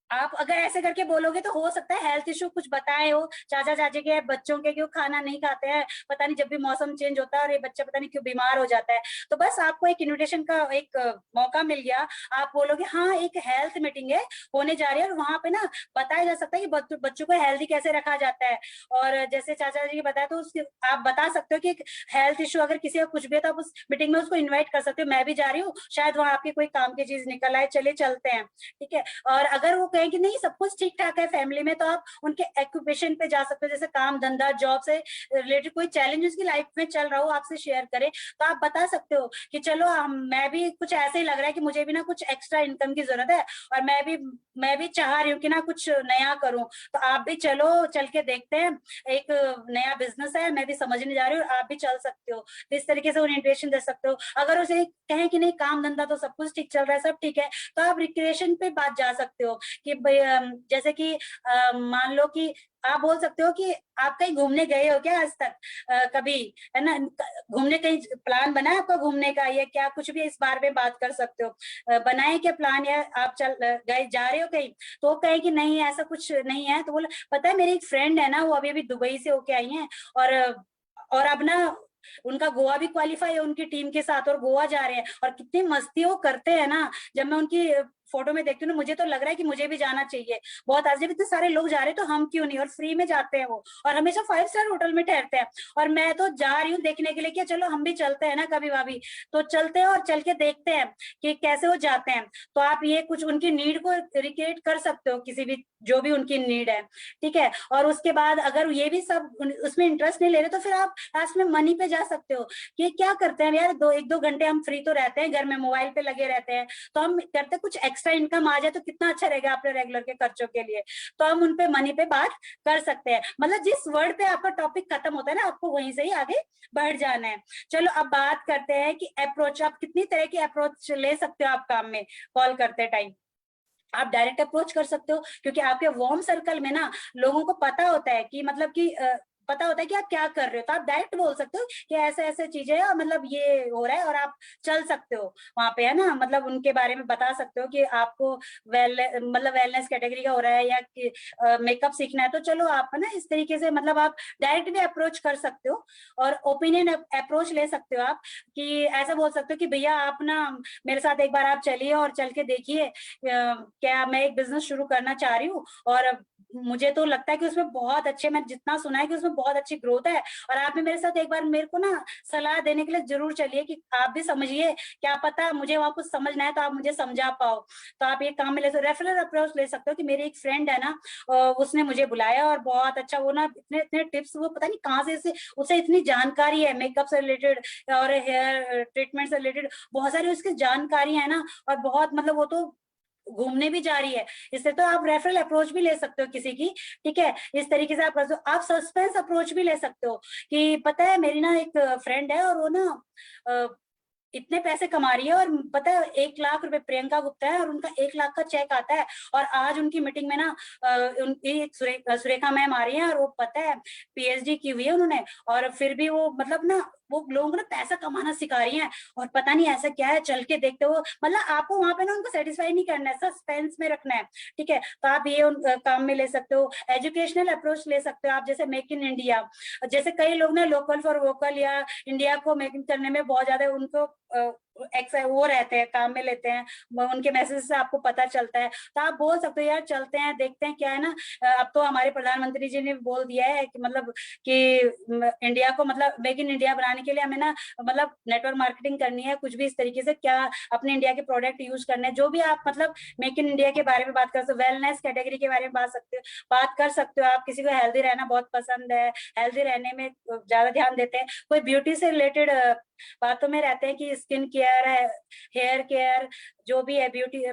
आप अगर ऐसे करके बोलोगे तो हो सकता है हेल्थ इश्यू कुछ बताए हो चाचा चाची के, बच्चों के क्यों खाना नहीं खाते हैं, पता नहीं जब भी मौसम चेंज होता है और ये बच्चा पता नहीं क्यों बीमार हो जाता है। तो बस आपको एक इन्विटेशन का एक मौका मिल गया, आप बोलोगे हाँ एक हेल्थ मीटिंग है होने जा रही है, और वहां पे ना बताया जा सकता है कि बच्चों को हेल्दी कैसे रखा जाता है। और जैसे चाचा जी बताया तो आप बता सकते हो कि हेल्थ इश्यू अगर किसी का कुछ भी है तो आप उस मीटिंग में उसको इन्वाइट कर सकते हो, मैं भी जा रही हूँ, शायद वहां आपकी कोई काम की चीज निकल आए, चले चलते हैं। ठीक है, और अगर वो कहें कि नहीं सब कुछ ठीक ठाक है फैमिली में, तो आप उनके ऑक्यूपेशन पे जा सकते हो, जैसे काम धंधा जॉब से रिलेटेड कोई चैलेंज उसकी लाइफ में चल रहा हो आपसे शेयर करे, तो आप बता सकते हो कि चलो मैं भी कुछ ऐसे ही लग रहा है कि मुझे भी ना कुछ एक्स्ट्रा इनकम की जरूरत है, और मैं भी चाह रही हूँ कि ना कुछ नया करूं, तो आप भी चलो, चल के देखते हैं, एक नया बिजनेस है, मैं भी समझने जा रही हूँ, आप भी चल सकते हो। तो इस तरीके से ओरिएंटेशन दे सकते हो। अगर उसे कहें कि नहीं काम धंधा तो सब कुछ ठीक चल रहा है, सब ठीक है, तो आप रिक्रिएशन पे बात जा सकते हो कि जैसे कि मान लो कि आप बोल सकते हो कि आप कहीं घूमने गए हो क्या आज तक, कभी, है ना, घूमने कहीं प्लान बना है आपका घूमने का, या क्या कुछ भी इस बारे में बात कर सकते हो, बनाए क्या प्लान, या आप गए जा रहे हो कहीं, तो वो कहे कि नहीं ऐसा कुछ नहीं है, तो बोले पता है मेरी एक फ्रेंड है ना, वो अभी अभी दुबई से होके आई है, और अब ना उनका गोवा भी क्वालिफाई है उनकी टीम के साथ, और गोवा जा रहे हैं, और कितनी मस्ती वो करते हैं ना। जब मैं उनकी फोटो में देखती हूँ ना, मुझे तो लग रहा है कि मुझे भी जाना चाहिए। बहुत आज जब इतने सारे लोग जा रहे हैं तो हम क्यों नहीं, और फ्री में जाते हैं वो, और हमेशा 5 स्टार होटल में ठहरते हैं। और मैं तो जा रही हूँ देखने के लिए कि चलो हम भी चलते हैं ना कभी भाभी, तो चलते हैं और चल के देखते हैं कि कैसे वो जाते हैं। तो आप ये कुछ उनकी नीड को रिक्रिएट कर सकते हो, किसी भी जो भी उनकी नीड है, ठीक है। और उसके बाद अगर ये भी सब उसमें इंटरेस्ट नहीं ले रहे तो फिर आप लास्ट में मनी पे जा सकते हो कि क्या करते हैं यार, 1-2 घंटे हम फ्री तो रहते हैं घर में, मोबाइल पे लगे रहते हैं, तो हम करते कुछ एक्स्ट्रा इनकम आ जाए तो कितना अच्छा रहेगा अपने रेगुलर के खर्चों के लिए। तो हम उनपे मनी पे बात कर सकते हैं। मतलब जिस वर्ड पे आपका टॉपिक खत्म होता है ना, आपको वहीं से ही आगे बढ़ जाना है। चलो अब बात करते हैं कि अप्रोच, आप कितनी तरह की अप्रोच ले सकते हो आप काम में कॉल करते टाइम। आप डायरेक्ट अप्रोच कर सकते हो, क्योंकि आपके वार्म सर्कल में ना लोगों को पता होता है कि मतलब कि पता होता है कि आप क्या कर रहे हो, तो आप डायरेक्ट बोल सकते हो कि ऐसे ऐसे चीजें है और मतलब ये हो रहा है, और आप चल सकते हो वहां पे, है ना। मतलब उनके बारे में बता सकते हो कि आपको वेलनेस कैटेगरी का हो रहा है या मेकअप सीखना है, तो चलो आप है ना इस तरीके से, मतलब आप डायरेक्ट भी अप्रोच कर सकते हो। और ओपिनियन अप्रोच ले सकते हो आप, कि ऐसा बोल सकते हो कि भैया आप ना मेरे साथ एक बार आप चलिए और चल के देखिए, क्या मैं एक बिजनेस शुरू करना चाह रही हूँ, और मुझे तो लगता है कि उसमें बहुत अच्छे, मैं जितना सुना है कि उसमें बहुत अच्छी ग्रोथ है, और आप भी मेरे साथ एक बार मेरे को ना सलाह देने के लिए जरूर चलिए, कि आप भी समझिए, क्या पता मुझे वहां कुछ समझना है तो आप मुझे समझा पाओ। तो आप ये काम में ले सकते हो, रेफरल अप्रोच ले सकते हो कि मेरी एक फ्रेंड है ना, उसने मुझे बुलाया और बहुत अच्छा, वो ना इतने इतने टिप्स, वो पता नहीं कहाँ से उसे इतनी जानकारी है मेकअप से रिलेटेड और हेयर ट्रीटमेंट से रिलेटेड, बहुत सारी उसकी जानकारी है ना, और बहुत मतलब वो तो घूमने भी जा रही है। इससे तो आप रेफरल अप्रोच भी ले सकते हो किसी की, ठीक है। इस तरीके से आप सस्पेंस अप्रोच भी ले सकते हो कि पता है मेरी ना एक फ्रेंड है और वो ना इतने पैसे कमा रही है, और पता है 1 लाख रुपए प्रियंका गुप्ता है और उनका 1 लाख का चेक आता है, और आज उनकी मीटिंग में ना उनकी सुरेखा मैम आ रही है, और वो पता है पीएचडी की हुई है उन्होंने, और फिर भी वो मतलब ना वो लोगों को ना पैसा कमाना सिखा रही है, और पता नहीं ऐसा क्या है, चल के देखते हो। मतलब आपको वहां पे ना उनको सेटिस्फाई नहीं करना है, सस्पेंस में रखना है, ठीक है। तो आप ये काम में ले सकते हो। एजुकेशनल अप्रोच ले सकते हो आप, जैसे मेक इन इंडिया, जैसे कई लोग ना लोकल फॉर वोकल या इंडिया को मेकिंग करने में बहुत ज्यादा उनको वो रहते हैं, काम में लेते हैं, उनके मैसेज से आपको पता चलता है। तो आप बोल सकते हो यार चलते हैं देखते हैं क्या है ना। अब तो हमारे प्रधानमंत्री जी ने बोल दिया है कि मतलब कि इंडिया को मतलब मेक इन इंडिया बनाने के लिए हमें ना मतलब नेटवर्क मार्केटिंग करनी है, कुछ भी इस तरीके से क्या अपने इंडिया के प्रोडक्ट यूज करने हैं, जो भी आप मतलब मेक इन इंडिया के बारे में बात कर सकते हो, वेलनेस कैटेगरी के बारे में बात कर सकते हो आप। किसी को हेल्दी रहना बहुत पसंद है, हेल्दी रहने में ज्यादा ध्यान देते हैं, कोई ब्यूटी से रिलेटेड बातों में रहते हैं कि स्किन केयर है, हेयर केयर, जो भी है ब्यूटी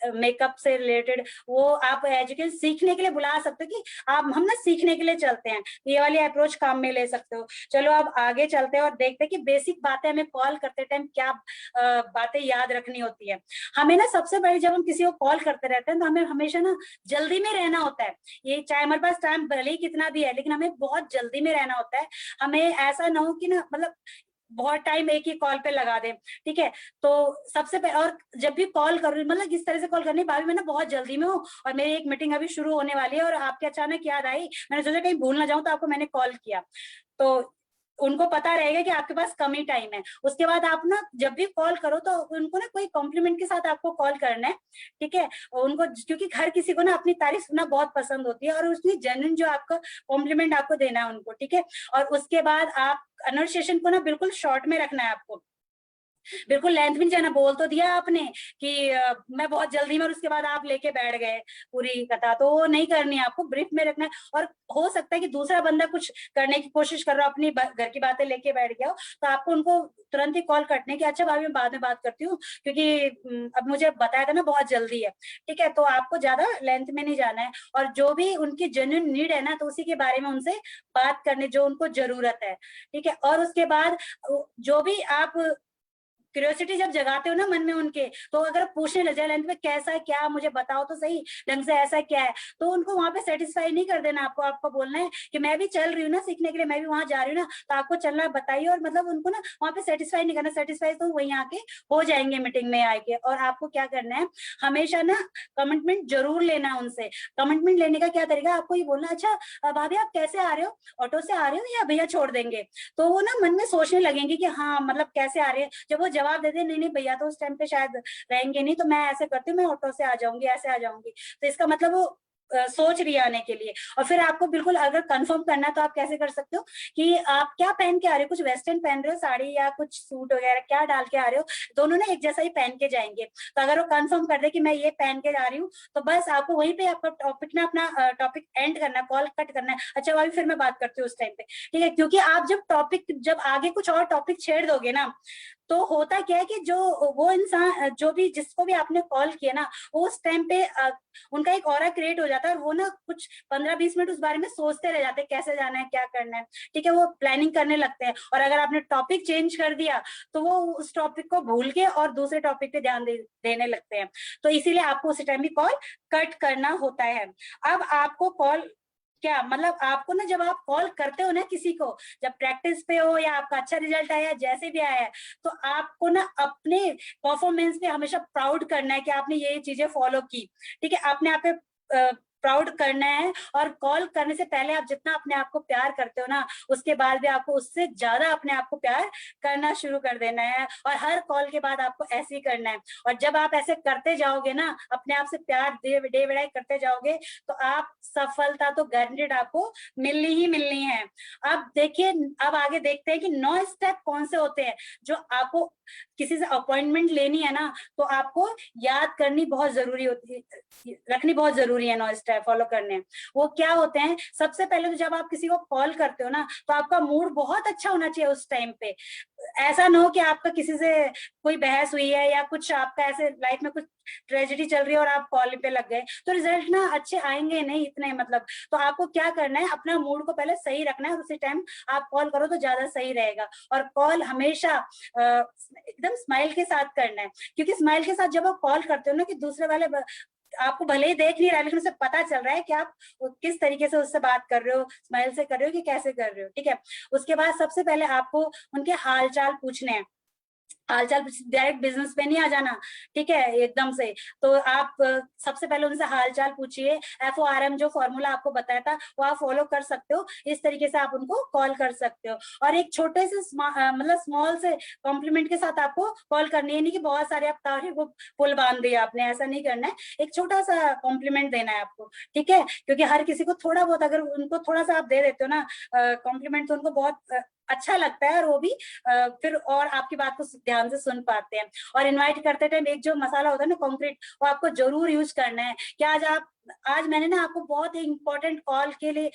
मेकअप से रिलेटेड, वो आप एजुकेशन सीखने के लिए बुला सकते हो कि आप हम ना सीखने के लिए चलते हैं, ये वाली अप्रोच काम में ले सकते हो। चलो अब आगे चलते हैं और देखते हैं कि बेसिक बातें हमें कॉल करते टाइम क्या बातें याद रखनी होती है। हमें ना सबसे बड़ी, जब हम किसी को कॉल करते रहते हैं तो हमें हमेशा ना जल्दी में रहना होता है। ये चाहे हमारे पास टाइम भले ही कितना भी है, लेकिन हमें बहुत जल्दी में रहना होता है। हमें ऐसा ना हो कि ना मतलब बहुत टाइम एक ही कॉल पे लगा दे, ठीक है। तो सबसे पहले, और जब भी कॉल कर रही मतलब किस तरह से कॉल करनी, भाभी मैं ना बहुत जल्दी में हूँ और मेरी एक मीटिंग अभी शुरू होने वाली है और आपके अचानक याद आई, मैंने सोचा कहीं भूल ना जाऊं तो आपको मैंने कॉल किया, तो उनको पता रहेगा कि आपके पास कम ही टाइम है। उसके बाद आप ना जब भी कॉल करो तो उनको ना कोई कॉम्प्लीमेंट के साथ आपको कॉल करना है, ठीक है। उनको, क्योंकि हर किसी को ना अपनी तारीफ सुनना बहुत पसंद होती है, और उसमें जेन्युइन जो आपका कॉम्प्लीमेंट आपको देना है उनको, ठीक है। और उसके बाद आप कन्वर्सेशन को ना बिल्कुल शॉर्ट में रखना है आपको, बिल्कुल लेंथ में जाना। बोल तो दिया आपने कि मैं बहुत जल्दी में, और उसके बाद आप लेके बैठ गए पूरी कथा, तो वो नहीं करनी है, आपको ब्रीफ में रखना है। और हो सकता है कि दूसरा बंदा कुछ करने की कोशिश कर रहा हो, अपनी घर की बातें लेके बैठ गया हो, तो आपको उनको तुरंत ही कॉल कटने की, अच्छा भाभी मैं बाद में बात करती हूँ क्योंकि अब मुझे बताया था ना बहुत जल्दी है, ठीक है। तो आपको ज्यादा लेंथ में नहीं जाना है, और जो भी उनकी जेन्युइन नीड है ना, तो उसी के बारे में उनसे बात करने जो उनको जरूरत है, ठीक है। और उसके बाद जो भी आप क्यूरियोसिटी जब जगाते हो ना मन में उनके, तो अगर पूछने लग जाए लेंथ में कैसा है, क्या मुझे बताओ तो सही ढंग से, ऐसा क्या है, तो उनको वहां पे सेटिस्फाई नहीं कर देना। आपको बोलना है कि मैं भी चल रही हूँ ना सीखने के लिए, मैं भी वहां जा रही हूँ ना, तो आपको चलना बताइए। और मतलब उनको ना वहां पे सेटिस्फाई नहीं करना, सेटिस्फाई तो वहीं आके हो जाएंगे मीटिंग में आके। और आपको क्या करना है, हमेशा ना कमिटमेंट जरूर लेना है उनसे। कमिटमेंट लेने का क्या तरीका, आपको ये बोलना, अच्छा भाभी आप कैसे आ रहे हो, ऑटो से आ रहे हो या भैया छोड़ देंगे, तो वो ना मन में सोचने लगेंगे कि हाँ मतलब कैसे आ रहे हैं। जब वो जवाब दे दे नहीं नहीं भैया तो उस टाइम पे शायद रहेंगे नहीं, तो मैं ऐसे करती हूँ, मैं ऑटो से आ जाऊंगी, ऐसे आ जाऊंगी, तो इसका मतलब वो सोच रही है आने के लिए। और फिर आपको बिल्कुल अगर कंफर्म करना है तो आप कैसे कर सकते हो कि आप क्या पहन के आ रहे हो, कुछ वेस्टर्न पहन रहे हो साड़ी या कुछ सूट वगैरह क्या डाल के आ रहे हो, दोनों ने एक जैसा ही पहन के जाएंगे। तो अगर वो कंफर्म कर दे कि मैं ये पहन के जा रही हूँ, तो बस आपको वहीं पे आपका टॉपिक ना, अपना टॉपिक एंड करना है, कॉल कट करना है। अच्छा भाभी फिर मैं बात करती हूँ उस टाइम पे, ठीक है, क्योंकि आप जब आगे कुछ और टॉपिक छेड़ दोगे ना, तो होता क्या है कि जो वो इंसान जो भी जिसको भी आपने कॉल किया ना, वो उस टाइम पे उनका एक ऑरा क्रिएट हो जाता है और वो ना कुछ 15-20 मिनट उस बारे में सोचते रह जाते हैं, कैसे जाना है, क्या करना है, ठीक है, वो प्लानिंग करने लगते हैं। और अगर आपने टॉपिक चेंज कर दिया तो वो उस टॉपिक को भूल के और दूसरे टॉपिक पे ध्यान देने लगते हैं। तो इसीलिए आपको उस टाइम भी कॉल कट करना होता है। अब आपको कॉल क्या मतलब, आपको ना जब आप कॉल करते हो ना किसी को, जब प्रैक्टिस पे हो या आपका अच्छा रिजल्ट आया जैसे भी आया है, तो आपको ना अपने परफॉर्मेंस पे हमेशा प्राउड करना है कि आपने ये चीजें फॉलो की, ठीक है, अपने आप पे प्राउड करना है। और कॉल करने से पहले आप जितना अपने आप को प्यार करते हो ना, उसके बाद भी आपको उससे ज्यादा अपने आप को प्यार करना शुरू कर देना है। और हर कॉल के बाद आपको ऐसे ही करना है। और जब आप ऐसे करते जाओगे ना, अपने आप से प्यार डे बाय करते जाओगे, तो आप सफलता तो गारंटेड आपको मिलनी ही मिलनी है। अब देखिए, अब आगे देखते हैं कि 9 स्टेप कौन से होते हैं जो आपको किसी से अपॉइंटमेंट लेनी है ना, तो आपको याद करनी बहुत जरूरी होती है, रखनी बहुत जरूरी है। 9 स्टेप फॉलो करने हैं। वो क्या होते हैं? सबसे पहले तो जब आप किसी को कॉल करते हो ना, तो आपका मूड बहुत अच्छा होना चाहिए उस टाइम पे। ऐसा ना हो कि आपका किसी से कोई बहस हुई है या कुछ आपका ऐसे लाइफ में कुछ ट्रेजेडी चल रही है और आप कॉल पे लग गए, तो रिजल्ट ना अच्छे आएंगे नहीं इतने, मतलब। तो आपको क्या करना है, अपना मूड को पहले सही रखना है और उसी टाइम आप कॉल करो तो ज्यादा सही रहेगा। और कॉल हमेशा एकदम स्माइल के साथ करना है, क्योंकि स्माइल के साथ जब आप कॉल करते हो ना, कि दूसरे वाले आपको भले ही देख नहीं रहा है, लेकिन उसे पता चल रहा है कि आप किस तरीके से उससे बात कर रहे हो, स्माइल से कर रहे हो कि कैसे कर रहे हो, ठीक है। उसके बाद सबसे पहले आपको उनके हाल चाल पूछने हैं। हालचाल डायरेक्ट बिजनेस पे नहीं आ जाना, ठीक है, एकदम से। तो आप सबसे पहले उनसे हालचाल पूछिए। FORM जो फॉर्मूला आपको बताया था वो आप फॉलो कर सकते हो, इस तरीके से आप उनको कॉल कर सकते हो। और एक छोटे से मतलब स्मॉल से कॉम्प्लीमेंट के साथ आपको कॉल करनी है, नहीं कि बहुत सारे आप तारीफ को पुल बांध दिया आपने, ऐसा नहीं करना है। एक छोटा सा कॉम्प्लीमेंट देना है आपको, ठीक है, क्योंकि हर किसी को थोड़ा बहुत, अगर उनको थोड़ा सा आप दे देते हो ना कॉम्प्लीमेंट, तो उनको बहुत अच्छा लगता है और वो भी फिर और आपकी बात को ध्यान से सुन पाते हैं। और इनवाइट करते टाइम एक जो मसाला होता है ना, कॉन्क्रीट, वो आपको जरूर यूज करना है कि आज मैंने ना आपको बहुत ही इंपॉर्टेंट कॉल के लिए,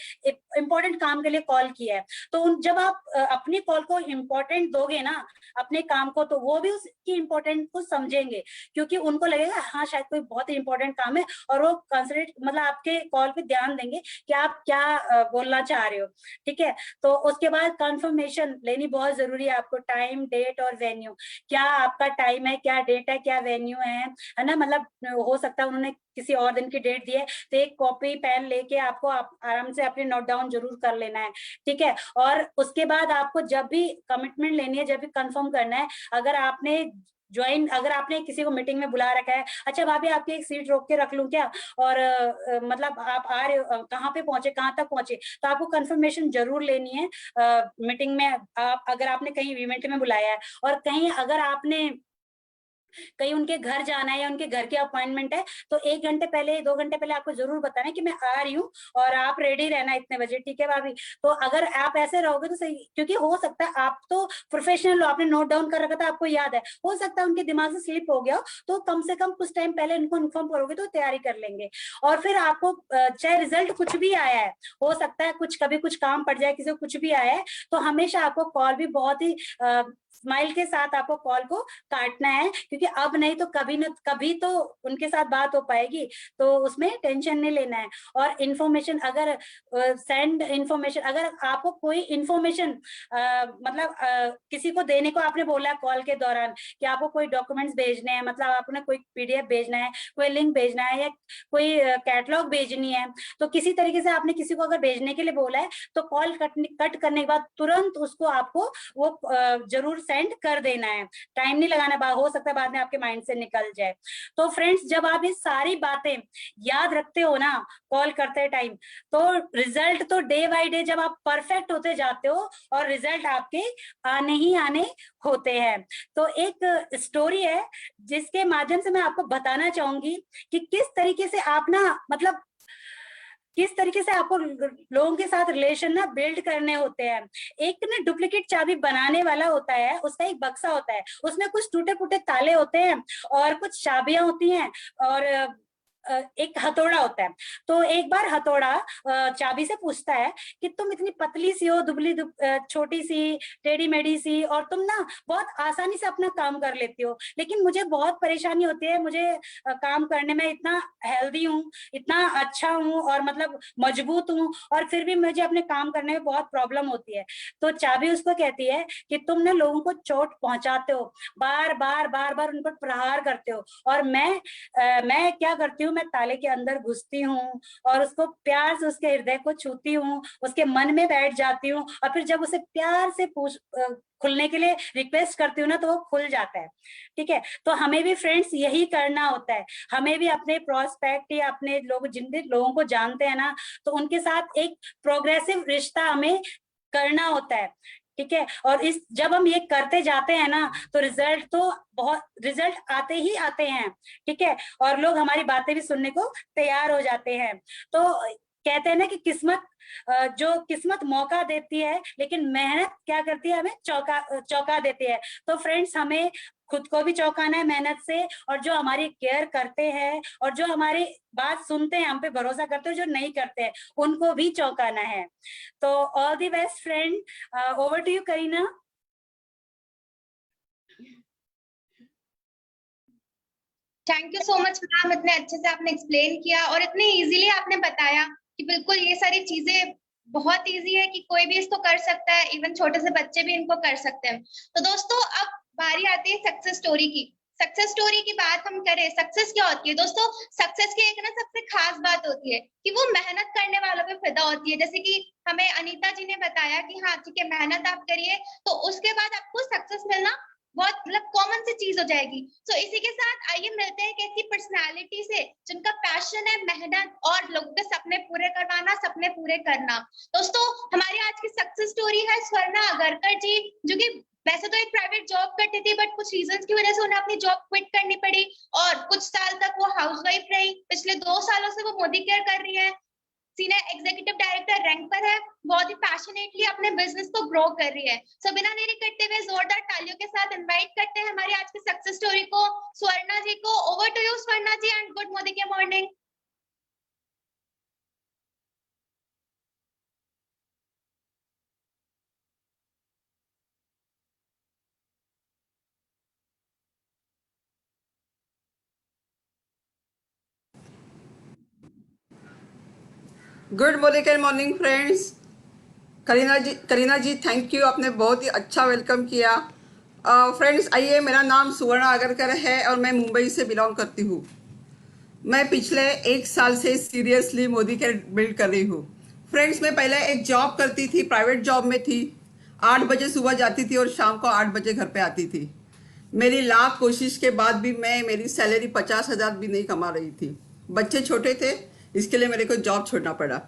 इंपॉर्टेंट काम के लिए कॉल किया है। तो जब आप अपनी कॉल को इंपॉर्टेंट दोगे ना, अपने काम को, तो वो भी उसकी इंपॉर्टेंट को समझेंगे, क्योंकि उनको लगेगा हाँ शायद कोई बहुत ही इंपॉर्टेंट काम है, और वो कंसंट्रेट मतलब आपके कॉल पे ध्यान देंगे कि आप क्या बोलना चाह रहे हो, ठीक है। तो उसके बाद कंफर्मेशन लेनी बहुत जरूरी है आपको, टाइम, डेट और वेन्यू। क्या आपका टाइम है, क्या डेट है, क्या वेन्यू है ना, मतलब हो सकता है उन्होंने किसी और दिन की डेट दी है, तो एक कॉपी पेन लेके आपको आराम से अपने नोट डाउन जरूर कर लेना है, ठीक है। और उसके बाद आपको जब भी कमिटमेंट लेनी है, जब भी कंफर्म करना है, अगर आपने किसी को मीटिंग में बुला रखा है, अच्छा भाभी आपकी एक सीट रोक के रख लूं क्या, और मतलब आप आ रहे हो, कहाँ पे पहुंचे, कहाँ तक पहुंचे, तो आपको कंफर्मेशन जरूर लेनी है मीटिंग में। अगर आपने कहीं इवेंट में बुलाया है, और कहीं अगर आपने कहीं उनके घर जाना है या उनके घर की अपॉइंटमेंट है, तो 1 घंटे पहले, 2 घंटे पहले आपको जरूर बताना है कि मैं आ रही हूँ और आप रेडी रहना इतने बजे, ठीक है भाभी। तो अगर आप ऐसे रहोगे तो सही, क्योंकि हो सकता है आप तो प्रोफेशनल हो, आपने नोट डाउन कर रखा था, आपको याद है, हो सकता है उनके दिमाग से स्लिप हो गया हो, तो कम से कम कुछ टाइम पहले उनको इन्फॉर्म करोगे तो तैयारी कर लेंगे। और फिर आपको चाहे रिजल्ट कुछ भी आया है, हो सकता है कभी कुछ काम पड़ जाए, किसी को कुछ भी आया है, तो हमेशा आपको कॉल भी बहुत ही स्माइल के साथ आपको कॉल को काटना है, क्योंकि अब नहीं तो कभी न कभी तो उनके साथ बात हो पाएगी, तो उसमें टेंशन नहीं लेना है। और इन्फॉर्मेशन अगर सेंड इन्फॉर्मेशन, अगर आपको कोई इन्फॉर्मेशन मतलब किसी को देने को आपने बोला कॉल के दौरान कि आपको कोई डॉक्यूमेंट्स भेजने हैं, मतलब आपने कोई PDF भेजना है, कोई लिंक भेजना है, या कोई कैटलॉग भेजनी है, तो किसी तरीके से आपने किसी को अगर भेजने के लिए बोला है, तो कॉल कट करने के बाद तुरंत उसको आपको वो जरूर सेंड कर देना है, टाइम नहीं लगाना। हो सकता है बाद बाद में आपके माइंड से निकल जाए। तो फ्रेंड्स, जब आप ये सारी बातें याद रखते हो ना कॉल करते टाइम, तो रिजल्ट तो डे बाय डे जब आप परफेक्ट होते जाते हो और रिजल्ट आपके आने ही आने होते हैं। तो एक स्टोरी है जिसके माध्यम से मैं आपको बताना चाहूंगी कि किस तरीके से आप ना मतलब किस तरीके से आपको लोगों के साथ रिलेशन ना बिल्ड करने होते हैं। एक ना डुप्लीकेट चाबी बनाने वाला होता है, उसका एक बक्सा होता है, उसमें कुछ टूटे फूटे ताले होते हैं और कुछ चाबियां होती हैं और एक हथौड़ा होता है। तो एक बार हथौड़ा चाबी से पूछता है कि तुम इतनी पतली सी हो, दुबली छोटी सी, टेढ़ी मेढ़ी सी, और तुम ना बहुत आसानी से अपना काम कर लेती हो, लेकिन मुझे बहुत परेशानी होती है, मुझे काम करने में इतना हेल्दी हूँ, इतना अच्छा हूँ और मतलब मजबूत हूँ, और फिर भी मुझे अपने काम करने में बहुत प्रॉब्लम होती है। तो चाबी उसको कहती है कि तुम ना लोगों को चोट पहुंचाते हो, बार बार उन पर प्रहार करते हो, और मैं क्या करती हूँ, मैं ताले के अंदर घुसती हूँ और उसको प्यार से उसके हृदय को छूती हूँ, उसके मन में बैठ जाती हूँ, और फिर जब उसे प्यार से खुलने के लिए रिक्वेस्ट करती हूँ ना, तो वो खुल जाता है। ठीक है, तो हमें भी फ्रेंड्स यही करना होता है। हमें भी अपने प्रोस्पेक्ट या अपने जिन लोगों को जानते हैं ना, तो उनके साथ एक प्रोग्रेसिव रिश्ता हमें करना होता है। ठीक है, और जब हम ये करते जाते हैं ना, तो रिजल्ट आते ही आते हैं। ठीक है, और लोग हमारी बातें भी सुनने को तैयार हो जाते हैं। तो कहते हैं ना कि किस्मत मौका देती है, लेकिन मेहनत क्या करती है, हमें चौंका देती है। तो फ्रेंड्स, हमें खुद को भी चौंकाना है मेहनत से, और जो हमारी केयर करते हैं और जो हमारी बात सुनते हैं, हम पे भरोसा करते हैं, जो नहीं करते हैं, उनको भी चौंकाना है। तो all the best friend, over to you Kareena. Thank you so much ma'am, इतने अच्छे से आपने एक्सप्लेन किया और इतने इजीली आपने बताया कि बिल्कुल ये सारी चीजें बहुत इजी है कि कोई भी इसको कर सकता है, इवन छोटे से बच्चे भी इनको कर सकते हैं। तो दोस्तों, अब बारी आती है सक्सेस स्टोरी की। सक्सेस स्टोरी की बात हम करें, सक्सेस क्या होती है दोस्तों? सक्सेस की एक ना सबसे खास बात होती है कि वो मेहनत करने वालों पे फिदा होती है। जैसे कि हमें अनीता जी ने बताया कि हाँ ठीक है, मेहनत आप करिए तो उसके बाद आपको सक्सेस मिलना बहुत मतलब कॉमन सी चीज हो जाएगी। तो इसी के साथ आइए मिलते हैं एक ऐसी पर्सनालिटी से जिनका पैशन है मेहनत और लोगों के सपने पूरे करवाना, सपने पूरे करना। दोस्तों, हमारी आज की सक्सेस स्टोरी है स्वर्णा अगरकर जी, जो कि वैसे तो एक प्राइवेट जॉब करती थी, बट कुछ रीजंस की वजह से उन्हें अपनी जॉब क्विट करनी पड़ी और कुछ साल तक वो हाउसवाइफ रही। पिछले 2 सालों से वो मोदी केयर कर रही है, सीनियर एग्जीक्यूटिव डायरेक्टर रैंक पर है, बहुत ही पैशनेटली अपने बिजनेस को ग्रो कर रही है। सो बिना देरी करते हुए जोरदार तालियों के साथ इनवाइट करते हैं हमारी आज की सक्सेस स्टोरी को, स्वर्णा जी को। Over to you Swarna ji, and good Modi के morning. Good morning friends. Kareena ji thank you, आपने बहुत ही अच्छा वेलकम किया। फ्रेंड्स आइए, मेरा नाम सुवर्णा अगरकर है और मैं मुंबई से बिलोंग करती हूँ। मैं पिछले 1 साल से सीरियसली मोदी केयर बिल्ड कर रही हूँ। फ्रेंड्स, मैं पहले एक जॉब करती थी, प्राइवेट जॉब में थी। 8 बजे सुबह जाती थी और शाम को 8 बजे घर पे आती थी। मेरी लाख कोशिश के बाद भी मेरी सैलरी 50,000 भी नहीं कमा रही थी। बच्चे छोटे थे, इसके लिए मेरे को जॉब छोड़ना पड़ा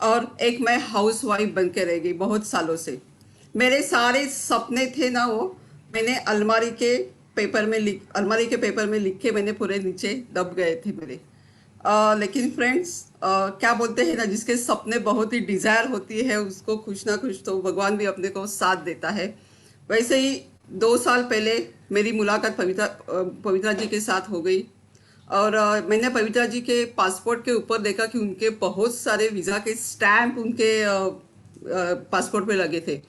और एक मैं हाउस वाइफ बन के रह गई बहुत सालों से। मेरे सारे सपने थे ना, वो मैंने अलमारी के पेपर में लिख के मैंने पूरे नीचे दब गए थे मेरे। लेकिन फ्रेंड्स, क्या बोलते हैं ना, जिसके सपने बहुत ही डिज़ायर होती है उसको कुछ ना कुछ तो भगवान भी अपने को साथ देता है। वैसे ही 2 साल पहले मेरी मुलाकात पवित्रा जी के साथ हो गई और मैंने पवित्रा जी के पासपोर्ट के ऊपर देखा कि उनके बहुत सारे वीज़ा के स्टैम्प उनके पासपोर्ट पे लगे थे।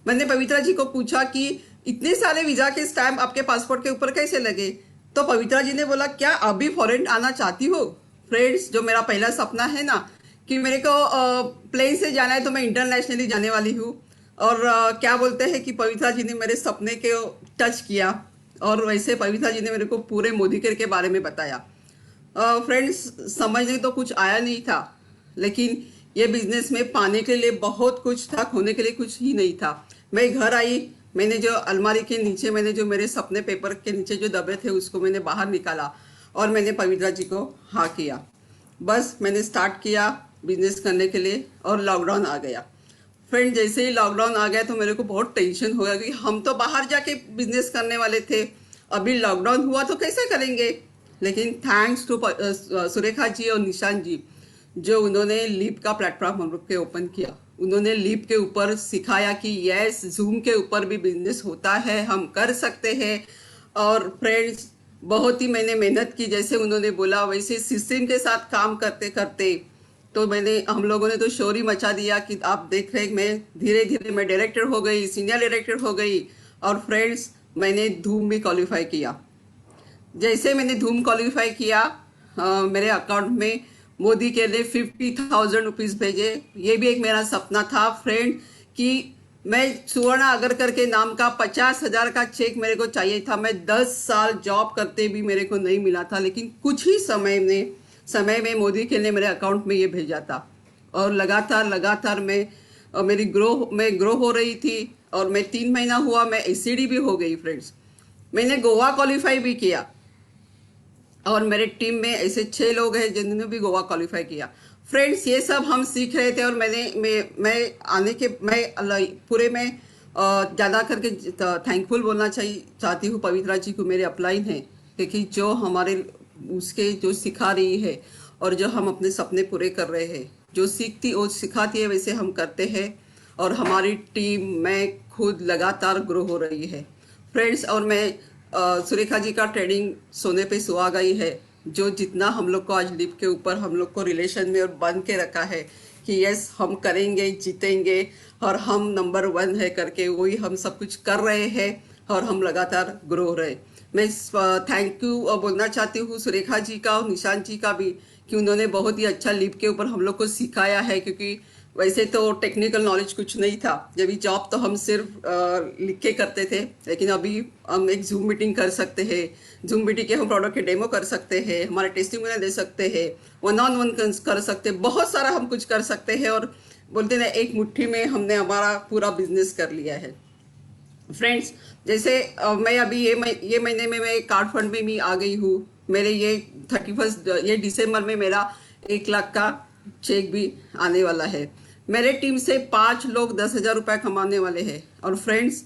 मैंने पवित्रा जी को पूछा कि इतने सारे वीज़ा के स्टैम्प आपके पासपोर्ट के ऊपर कैसे लगे? तो पवित्रा जी ने बोला, क्या अभी फॉरेन आना चाहती हो? फ्रेंड्स, जो मेरा पहला सपना है ना कि मेरे को प्लेन से जाना है, तो मैं इंटरनेशनली जाने वाली हूँ। और क्या बोलते हैं कि पवित्रा जी ने मेरे सपने को टच किया और वैसे पवित्रा जी ने मेरे को पूरे मोदी केयर के बारे में बताया। फ्रेंड्स, समझने तो कुछ आया नहीं था, लेकिन ये बिजनेस में पाने के लिए बहुत कुछ था, खोने के लिए कुछ ही नहीं था। मैं घर आई, मैंने जो अलमारी के नीचे मैंने जो मेरे सपने पेपर के नीचे जो दबे थे उसको मैंने बाहर निकाला और मैंने पवित्रा जी को हाँ किया। बस मैंने स्टार्ट किया बिजनेस करने के लिए और लॉकडाउन आ गया। फ्रेंड, जैसे ही लॉकडाउन आ गया तो मेरे को बहुत टेंशन हो गया कि हम तो बाहर जाके बिजनेस करने वाले थे, अभी लॉकडाउन हुआ तो कैसे करेंगे। लेकिन थैंक्स टू सुरेखा जी और निशान जी, जो उन्होंने लीप का प्लेटफॉर्म हम लोग के ओपन किया। उन्होंने लीप के ऊपर सिखाया कि यस, जूम के ऊपर भी बिजनेस होता है, हम कर सकते हैं। और फ्रेंड्स, बहुत ही मैंने मेहनत की, जैसे उन्होंने बोला वैसे सिस्टम के साथ काम करते करते तो हम लोगों ने तो शोर ही मचा दिया कि आप देख रहे, मैं धीरे धीरे मैं डायरेक्टर हो गई, सीनियर डायरेक्टर हो गई। और फ्रेंड्स, मैंने धूम भी क्वालिफाई किया। जैसे मैंने धूम क्वालिफाई किया, मेरे अकाउंट में मोदी के लिए 50,000 रुपीज़ भेजे। ये भी एक मेरा सपना था फ्रेंड कि मैं सुवर्ण अगरकर के नाम का 50,000 का चेक मेरे को चाहिए था। मैं 10 साल जॉब करते भी मेरे को नहीं मिला था, लेकिन कुछ ही समय में मोदी के लिए मेरे अकाउंट में ये भेजा था। और लगातार मेरी ग्रो हो रही थी। और मैं 3 महीना हुआ मैं एसीडी भी हो गई। फ्रेंड्स, मैंने गोवा क्वालिफाई भी किया और मेरे टीम में ऐसे 6 लोग हैं जिन्होंने भी गोवा क्वालिफाई किया। फ्रेंड्स, ये सब हम सीख रहे थे और मैं पूरे में ज़्यादा करके थैंकफुल बोलना चाहती हूँ पवित्रा जी को, मेरे अपलाइन हैं, क्योंकि जो हमारे उसके जो सिखा रही है और जो हम अपने सपने पूरे कर रहे हैं, जो सीखती और सिखाती है वैसे हम करते हैं। और हमारी टीम, मैं खुद लगातार ग्रो हो रही है फ्रेंड्स। और मैं सुरेखा जी का ट्रेनिंग सोने पे सुहा गई है, जो जितना हम लोग को आज लिप के ऊपर हम लोग को रिलेशन में और बंध के रखा है कि यस, हम करेंगे, जीतेंगे और हम नंबर 1 है करके, वही हम सब कुछ कर रहे हैं और हम लगातार ग्रो हो रहे। मैं थैंक यू बोलना चाहती हूँ सुरेखा जी का और निशान जी का भी, कि उन्होंने बहुत ही अच्छा लिप के ऊपर हम लोग को सिखाया है। क्योंकि वैसे तो टेक्निकल नॉलेज कुछ नहीं था, जब भी जॉब तो हम सिर्फ लिख के करते थे, लेकिन अभी हम एक जूम मीटिंग कर सकते हैं। जूम मीटिंग के हम प्रोडक्ट के डेमो कर सकते हैं, हमारे टेस्टिंग में दे सकते हैं, 1-on-1 कर सकते हैं, बहुत सारा हम कुछ कर सकते हैं। और बोलते ना, एक मुट्ठी में हमने हमारा पूरा बिजनेस कर लिया है। फ्रेंड्स, जैसे मैं अभी ये महीने में मैं कार्ड फंड में भी आ गई हूँ। मेरे ये 31 ये दिसंबर में मेरा 1 लाख का चेक भी आने वाला है। मेरे टीम से 5 लोग 10,000 रुपये कमाने वाले हैं। और फ्रेंड्स,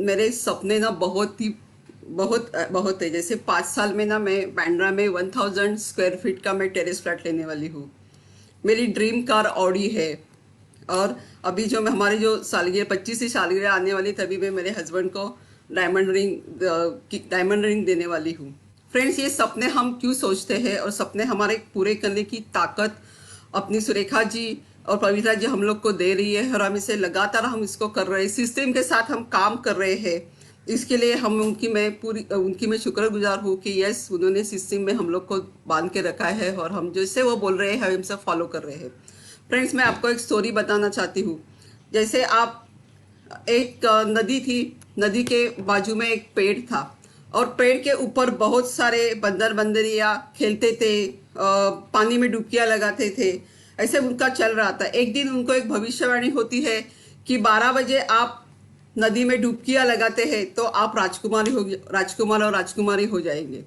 मेरे सपने ना बहुत है। जैसे 5 साल में ना मैं बांद्रा में 1000 स्क्वायर फीट का मैं टेरेस फ्लैट लेने वाली हूँ। मेरी ड्रीम कार ऑडी है। और अभी जो हमारी जो सालगिरह 25वीं सालगिरह आने वाली, तभी मैं मेरे हस्बैंड को डायमंड रिंग देने वाली हूँ। फ्रेंड्स, ये सपने हम क्यों सोचते हैं और सपने हमारे पूरे करने की ताकत अपनी सुरेखा जी और पवित्रा जी हम लोग को दे रही है। और हम इसे लगातार हम इसको कर रहे हैं, सिस्टम के साथ हम काम कर रहे हैं। इसके लिए उनकी मैं शुक्रगुजार हूँ कि यस, उन्होंने सिस्टम में हम लोग को बांध के रखा है और हम जैसे वो बोल रहे हैं हम सब फॉलो कर रहे हैं। फ्रेंड्स, मैं आपको एक स्टोरी बताना चाहती हूँ। जैसे एक नदी थी, नदी के बाजू में एक पेड़ था और पेड़ के ऊपर बहुत सारे बंदरिया खेलते थे, पानी में डुबकियां लगाते थे, ऐसे उनका चल रहा था। एक दिन उनको एक भविष्यवाणी होती है कि 12 बजे आप नदी में डुबकियां लगाते हैं तो आप राजकुमार और राजकुमारी हो जाएंगे।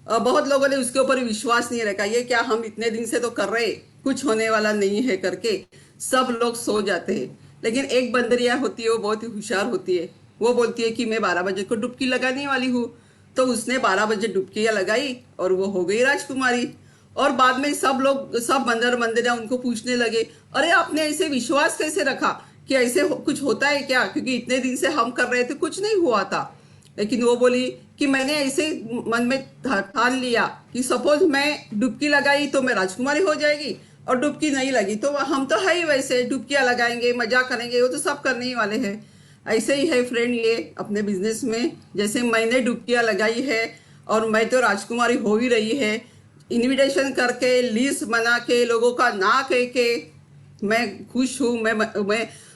बहुत लोगों ने उसके ऊपर विश्वास नहीं रखा, ये क्या, हम इतने दिन से तो कर रहे, कुछ होने वाला नहीं है करके सब लोग सो जाते हैं। लेकिन एक बंदरिया होती है, वो बहुत ही होशियार होती है। वो बोलती है कि मैं 12 बजे को डुबकी लगाने वाली हूँ। तो उसने 12 बजे डुबकियां लगाई और वो हो गई राजकुमारी। और बाद में सब बंदरिया उनको पूछने लगे, अरे आपने ऐसे विश्वास कैसे रखा कि ऐसे कुछ होता है क्या, क्योंकि इतने दिन से हम कर रहे थे, कुछ नहीं हुआ था। लेकिन वो बोली कि मैंने ऐसे मन में ठान लिया कि सपोज मैं डुबकी लगाई तो मैं राजकुमारी हो जाएगी, और डुबकी नहीं लगी तो हम तो है ही वैसे, डुबकियां लगाएंगे, मजा करेंगे, वो तो सब करने ही वाले हैं। ऐसे ही है फ्रेंड, ये अपने बिजनेस में जैसे मैंने डुबकियां लगाई है और मैं तो राजकुमारी हो ही रही है। इनविटेशन करके, लिस्ट बना के, लोगों का ना कह के मैं खुश हूँ, मैं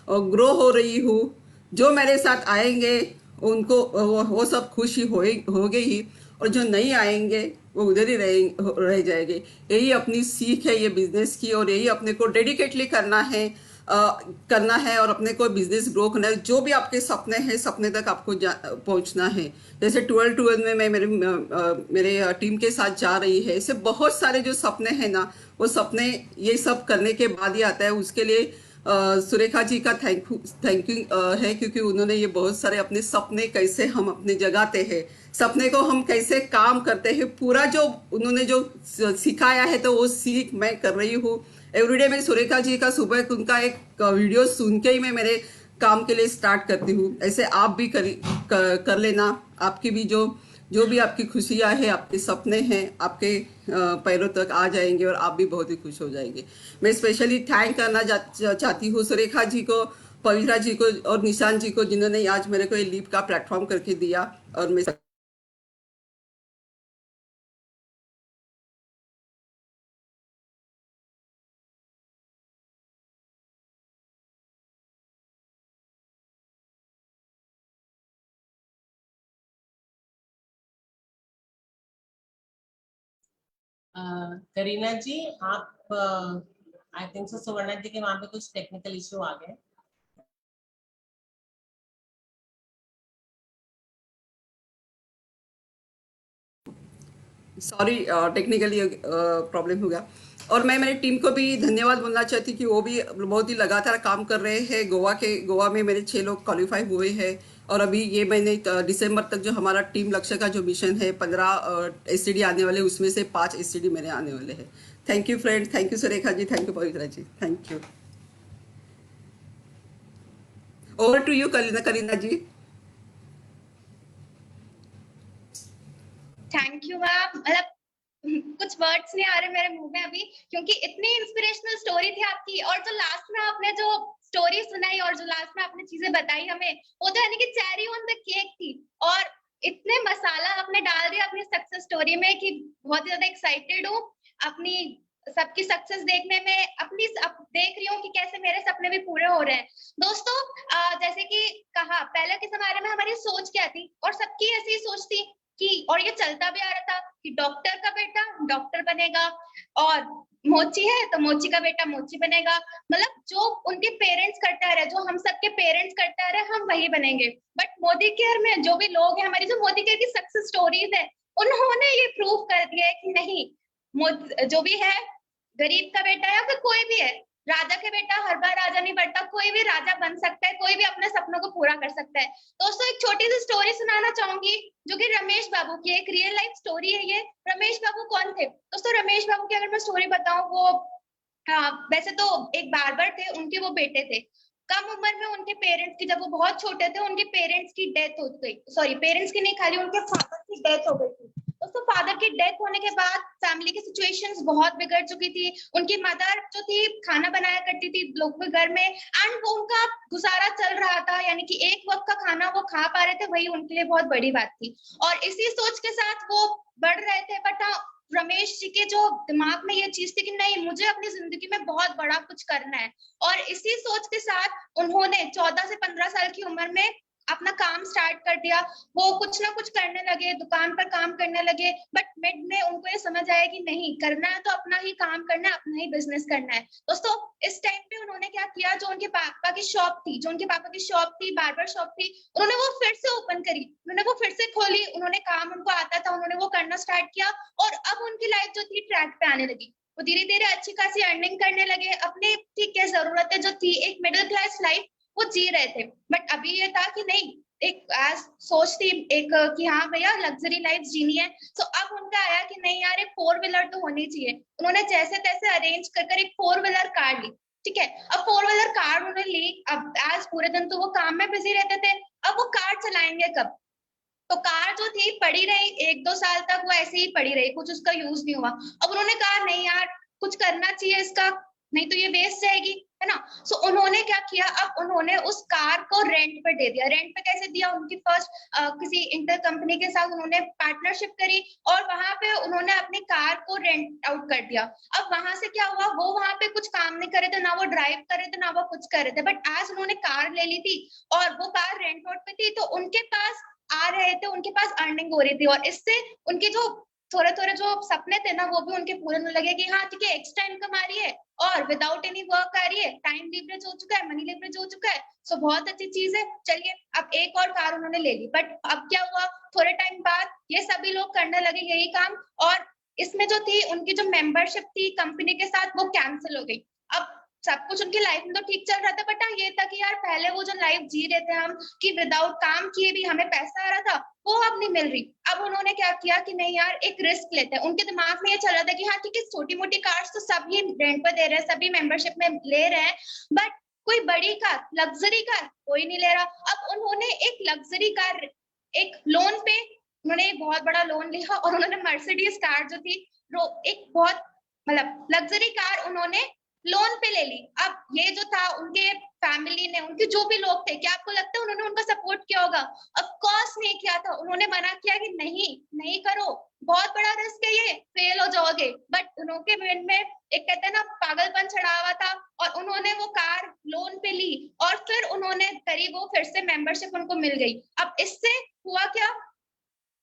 ग्रो हो रही हूँ। जो मेरे साथ आएंगे उनको वो सब खुशी होगी ही, और जो नहीं आएंगे वो उधर ही रह जाएंगे। यही अपनी सीख है ये बिजनेस की, और यही अपने को डेडिकेटली करना है। करना है और अपने को बिजनेस ग्रो करना है, जो भी आपके सपने हैं सपने तक आपको पहुंचना है। जैसे 12 में मैं मेरे टीम के साथ जा रही है, ऐसे बहुत सारे जो सपने हैं ना, वो सपने ये सब करने के बाद ही आता है। उसके लिए सुरेखा जी का थैंक यू है, क्योंकि उन्होंने ये बहुत सारे अपने सपने कैसे हम अपने जगाते हैं, सपने को हम कैसे काम करते हैं, पूरा जो उन्होंने जो सिखाया है, तो वो सीख मैं कर रही हूँ एवरीडे। मैं सुरेखा जी का सुबह उनका एक वीडियो सुन के ही मैं मेरे काम के लिए स्टार्ट करती हूँ। ऐसे आप भी कर लेना। आपकी भी जो भी आपकी खुशियाँ हैं, आपके सपने हैं, आपके पैरों तक आ जाएंगे और आप भी बहुत ही खुश हो जाएंगे। मैं स्पेशली थैंक करना चाहती हूँ सुरेखा जी को, पवित्रा जी को और निशान जी को, जिन्होंने आज मेरे को ये लीप का प्लेटफॉर्म करके दिया। और मैं करीना जी, आप आई थिंक सो सुवर्णा जी के वहां पे कुछ टेक्निकल इशू आ गए। सॉरी, टेक्निकली प्रॉब्लम हो गया। और मैं मेरी टीम को भी धन्यवाद बोलना चाहती कि वो भी बहुत ही लगातार काम कर रहे हैं। गोवा में मेरे 6 लोग क्वालिफाई हुए हैं और अभी ये महीने दिसंबर तक जो हमारा टीम लक्ष्य का जो मिशन है, 15 एससीडी आने वाले, उसमें से 5 एससीडी मेरे आने वाले हैं। Thank you friends, thank you Surekha ji, thank you Pavitra ji, thank you. Over to you Kareena ji. Thank you ma'am. मतलब कुछ वर्ड्स नहीं आ रहे मेरे मुंह में अभी, क्योंकि इतनी इंस्पिरेशनल स्टोरी थी आपकी। और जो लास्ट में आपने जो स्टोरी सुनाई और जो लास्ट में आपने चीजें बताई हमें, वो तो यानी कि चेरी ऑन द केक थी। और इतने मसाला आपने डाल दिया अपनी सक्सेस स्टोरी में कि बहुत ही ज्यादा एक्साइटेड हूँ अपनी सबकी सक्सेस देखने में। देख रही हूँ कि कैसे मेरे सपने भी पूरे हो रहे हैं। दोस्तों, जैसे कि कहा पहले के जमाने में हमारी सोच क्या थी, और सबकी ऐसी सोच थी कि, और ये चलता भी आ रहा था कि डॉक्टर का बेटा डॉक्टर बनेगा, और मोची है तो मोची का बेटा मोची बनेगा। मतलब जो उनके पेरेंट्स करते आ रहे, जो हम सबके पेरेंट्स करते आ रहे, हम वही बनेंगे। बट मोदी केयर में जो भी लोग हैं, हमारी जो मोदी केयर की सक्सेस स्टोरीज है, उन्होंने ये प्रूव कर दिया है कि नहीं, जो भी है गरीब का बेटा या फिर कोई भी है, राजा के बेटा हर बार राजा नहीं बनता, कोई भी राजा बन सकता है, कोई भी अपने सपनों को पूरा कर सकता है। दोस्तों, एक छोटी सी स्टोरी सुनाना चाहूंगी, जो कि रमेश बाबू की एक रियल लाइफ स्टोरी है। ये रमेश बाबू कौन थे दोस्तों? रमेश बाबू की अगर मैं स्टोरी बताऊं, वो वैसे तो एक बार्बर थे, उनके वो बेटे थे। कम उम्र में उनके पेरेंट्स की, जब वो बहुत छोटे थे, उनके पेरेंट्स की डेथ हो गई। सॉरी, पेरेंट्स की नहीं, खाली उनके फादर की डेथ हो गई थी। दोस्तों, फादर की डेथ होने के बाद फैमिली की सिचुएशंस बहुत बिगड़ चुकी थी। उनकी मदर जो थी खाना बनाया करती थी लोगों के घर में, एंड वो उनका गुजारा चल रहा था, यानी कि एक वक्त का खाना वो खा पा रहे थे, वही उनके लिए बहुत बड़ी बात थी। और इसी सोच के साथ वो बढ़ रहे थे। बट रमेश जी के जो दिमाग में ये चीज थी कि नहीं, मुझे अपनी जिंदगी में बहुत बड़ा कुछ करना है। और इसी सोच के साथ उन्होंने 14 से 15 साल की उम्र में अपना काम स्टार्ट कर दिया। वो कुछ ना कुछ करने लगे, दुकान पर काम करने लगे। बट मिड में उनको ये समझ आया कि नहीं, करना है तो अपना ही काम करना है, अपना ही बिजनेस करना है। दोस्तों, इस टाइम पे उन्होंने क्या किया, जो उनके पापा की शॉप थी, बार्बर शॉप थी, उन्होंने वो फिर से ओपन करी, उन्होंने वो फिर से खोली। उन्होंने काम उनको आता था, उन्होंने वो करना स्टार्ट किया। और अब उनकी लाइफ जो थी ट्रैक पे आने लगी। वो धीरे धीरे अच्छी खासी अर्निंग करने लगे, अपने ठीक है जरूरतें जो थी, एक मिडिल क्लास लाइफ वो जी रहे थे। बट अभी ये था कि नहीं, एक सोच थी एक कि हाँ भैया लग्जरी लाइफ जीनी है। तो अब उनका आया कि नहीं यार, एक 4 व्हीलर तो होनी चाहिए। उन्होंने जैसे तैसे अरेंज कर एक 4 व्हीलर कार ली। ठीक है, अब 4 व्हीलर कार उन्होंने ली। अब आज पूरे दिन तो वो काम में बिजी रहते थे, अब वो कार चलाएंगे कब? तो कार जो थी पड़ी रही 1-2 साल तक, वो ऐसे ही पड़ी रही, कुछ उसका यूज नहीं हुआ। अब उन्होंने कहा नहीं यार, कुछ करना चाहिए इसका, नहीं तो ये वेस्ट जाएगी, है ना। सो उन्होंने क्या किया, अब उन्होंने उस कार को रेंट पे दे दिया। रेंट पे कैसे दिया? उनकी फर्स्ट किसी इंटर कंपनी के साथ उन्होंने पार्टनरशिप करी और वहां पे उन्होंने अपनी कार को रेंट आउट कर दिया। अब वहां से क्या हुआ, वो वहां पे कुछ काम नहीं कर रहे थे, ना वो ड्राइव कर रहे थे, ना वो कुछ कर रहे थे। बट आज उन्होंने कार ले ली थी और वो कार रेंट आउट पे थी, तो उनके पास आ रहे थे, उनके पास अर्निंग हो रही थी। और इससे उनकी जो थोड़े थोड़े जो सपने थे ना वो भी उनके पूरे होने लगे कि हाँ ठीक है एक्स्ट्रा इनकम आ रही है और विदाउट एनी वर्क आ रही है, टाइम लीवरेज हो चुका है, मनी लीवरेज हो चुका है, सो बहुत अच्छी चीज है। चलिए अब एक और कार उन्होंने ले ली, बट अब क्या हुआ, थोड़े टाइम बाद ये सभी लोग करने लगे यही काम, और इसमें जो थी उनकी जो मेंबरशिप थी कंपनी के साथ वो कैंसिल हो गई। अब सब कुछ उनकी लाइफ में तो ठीक चल रहा था, बट हाँ ये था कि यार पहले वो जो लाइफ जी रहे थे हम कि विदाउट काम किए भी हमें पैसा आ रहा था, वो अब नहीं मिल रही। अब उन्होंने क्या किया कि नहीं यार एक रिस्क लेते हैं। उनके दिमाग में ये चल रहा था कि हाँ ठीक है छोटी मोटी कार्स तो सभी रेंट पर दे रहे हैं, सभी मेंबरशिप में ले रहे हैं, बट कोई बड़ी कार, लग्जरी कार कोई नहीं ले रहा। अब उन्होंने एक लग्जरी कार एक लोन पे, उन्होंने एक बहुत बड़ा लोन लिया और उन्होंने मर्सिडीज कार जो थी एक बहुत मतलब लग्जरी कार उन्होंने लोन पे ले ली। अब ये जो था उनके फैमिली ने, उनके जो भी लोग थे, क्या आपको लगता है उन्होंने उनका सपोर्ट किया होगा? ऑफ कोर्स नहीं किया था। उन्होंने मना किया कि नहीं करो, बहुत बड़ा रिस्क है, ये फेल हो जाओगे। बट उनके मन में एक कहते हैं ना पागलपन चढ़ा हुआ था और उन्होंने वो कार लोन पे ली और फिर उन्होंने करी वो फिर से मेंबरशिप उनको मिल गई। अब इससे हुआ क्या,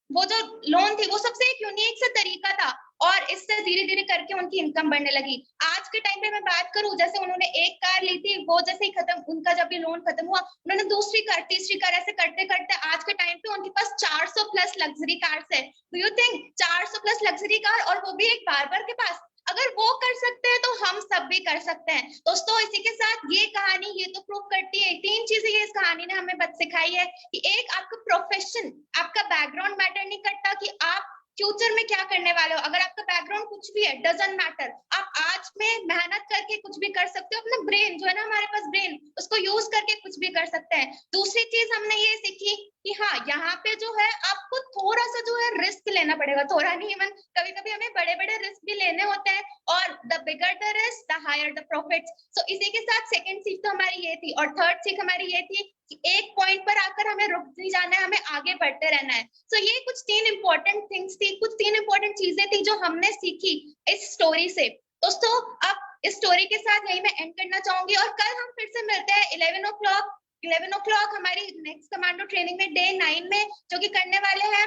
वो जो लोन थी वो सबसे एक यूनिक सा तरीका था और इससे धीरे धीरे करके उनकी इनकम बढ़ने लगी। आज के टाइम पे मैं बात करूं, जैसे उन्होंने एक कार ली थी, वो जैसे ही खत्म, उनका जब भी लोन खत्म हुआ, उन्होंने दूसरी कार, तीसरी कार, ऐसे करते करते आज के टाइम पे उनके पास 400 प्लस लग्जरी कार्स है। Do you think 400 plus luxury car, और वो भी एक बार्बर के पास? अगर वो कर सकते हैं तो हम सब भी कर सकते हैं। दोस्तों इसी के साथ ये कहानी ये तो प्रूव करती है, 3 चीजें ये इस कहानी ने हमें बत सिखाई है कि एक आपका प्रोफेशन, आपका बैकग्राउंड मैटर नहीं करता कि आप फ्यूचर में क्या करने वाले हो। अगर आपका बैकग्राउंड कुछ भी है, डजंट मैटर, आप आज में मेहनत करके कुछ भी कर सकते हो। अपना ब्रेन जो है ना हमारे पास ब्रेन, उसको यूज करके कुछ भी कर सकते हैं। दूसरी चीज हमने ये सीखी कि हाँ यहाँ पे जो है आपको थोड़ा सा जो है रिस्क लेना पड़ेगा, थोड़ा नहीं इवन कभी कभी हमें बड़े बड़े रिस्क भी लेने होते हैं, और the bigger the risk the higher the profits. So इसी के साथ सेकंड सीख तो हमारी ये थी, और थर्ड सीख हमारी ये थी कि एक पॉइंट पर आकर हमें रुक नहीं जाना है, हमें आगे बढ़ते रहना है। सो ये कुछ 3 इंपॉर्टेंट थिंग्स थी, कुछ 3 इंपॉर्टेंट चीजें थी जो हमने सीखी इस स्टोरी से। दोस्तों अब इस स्टोरी के साथ यही मैं एंड करना चाहूंगी, और कल हम फिर से मिलते हैं 11 o'clock हमारी नेक्स्ट कमांडो ट्रेनिंग में, डे 9 में, जो कि करने वाले हैं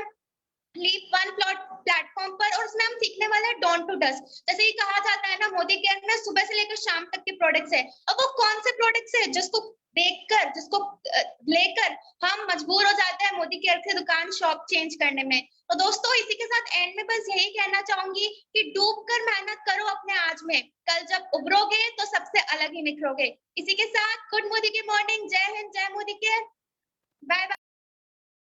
लीप वन प्लेटफॉर्म पर, और उसमें हम सीखने वाले हैं डॉन टू डस्ट। जैसे ही कहा जाता है ना मोदी केयर में सुबह से लेकर शाम तक के प्रोडक्ट्स है। अब वो कौन से प्रोडक्ट्स है जिसको देखकर, जिसको लेकर हम मजबूर हो जाते हैं मोदी केयर की दुकान शॉप चेंज करने में। तो दोस्तों इसी के साथ एंड में बस यही कहना चाहूंगी कि डूब कर मेहनत करो अपने आज में, कल जब उभरोगे तो सबसे अलग ही निखरोगे। इसी के साथ गुड मोदी की मॉर्निंग, जय हिंद, जय मोदी केयर, बाय बाय।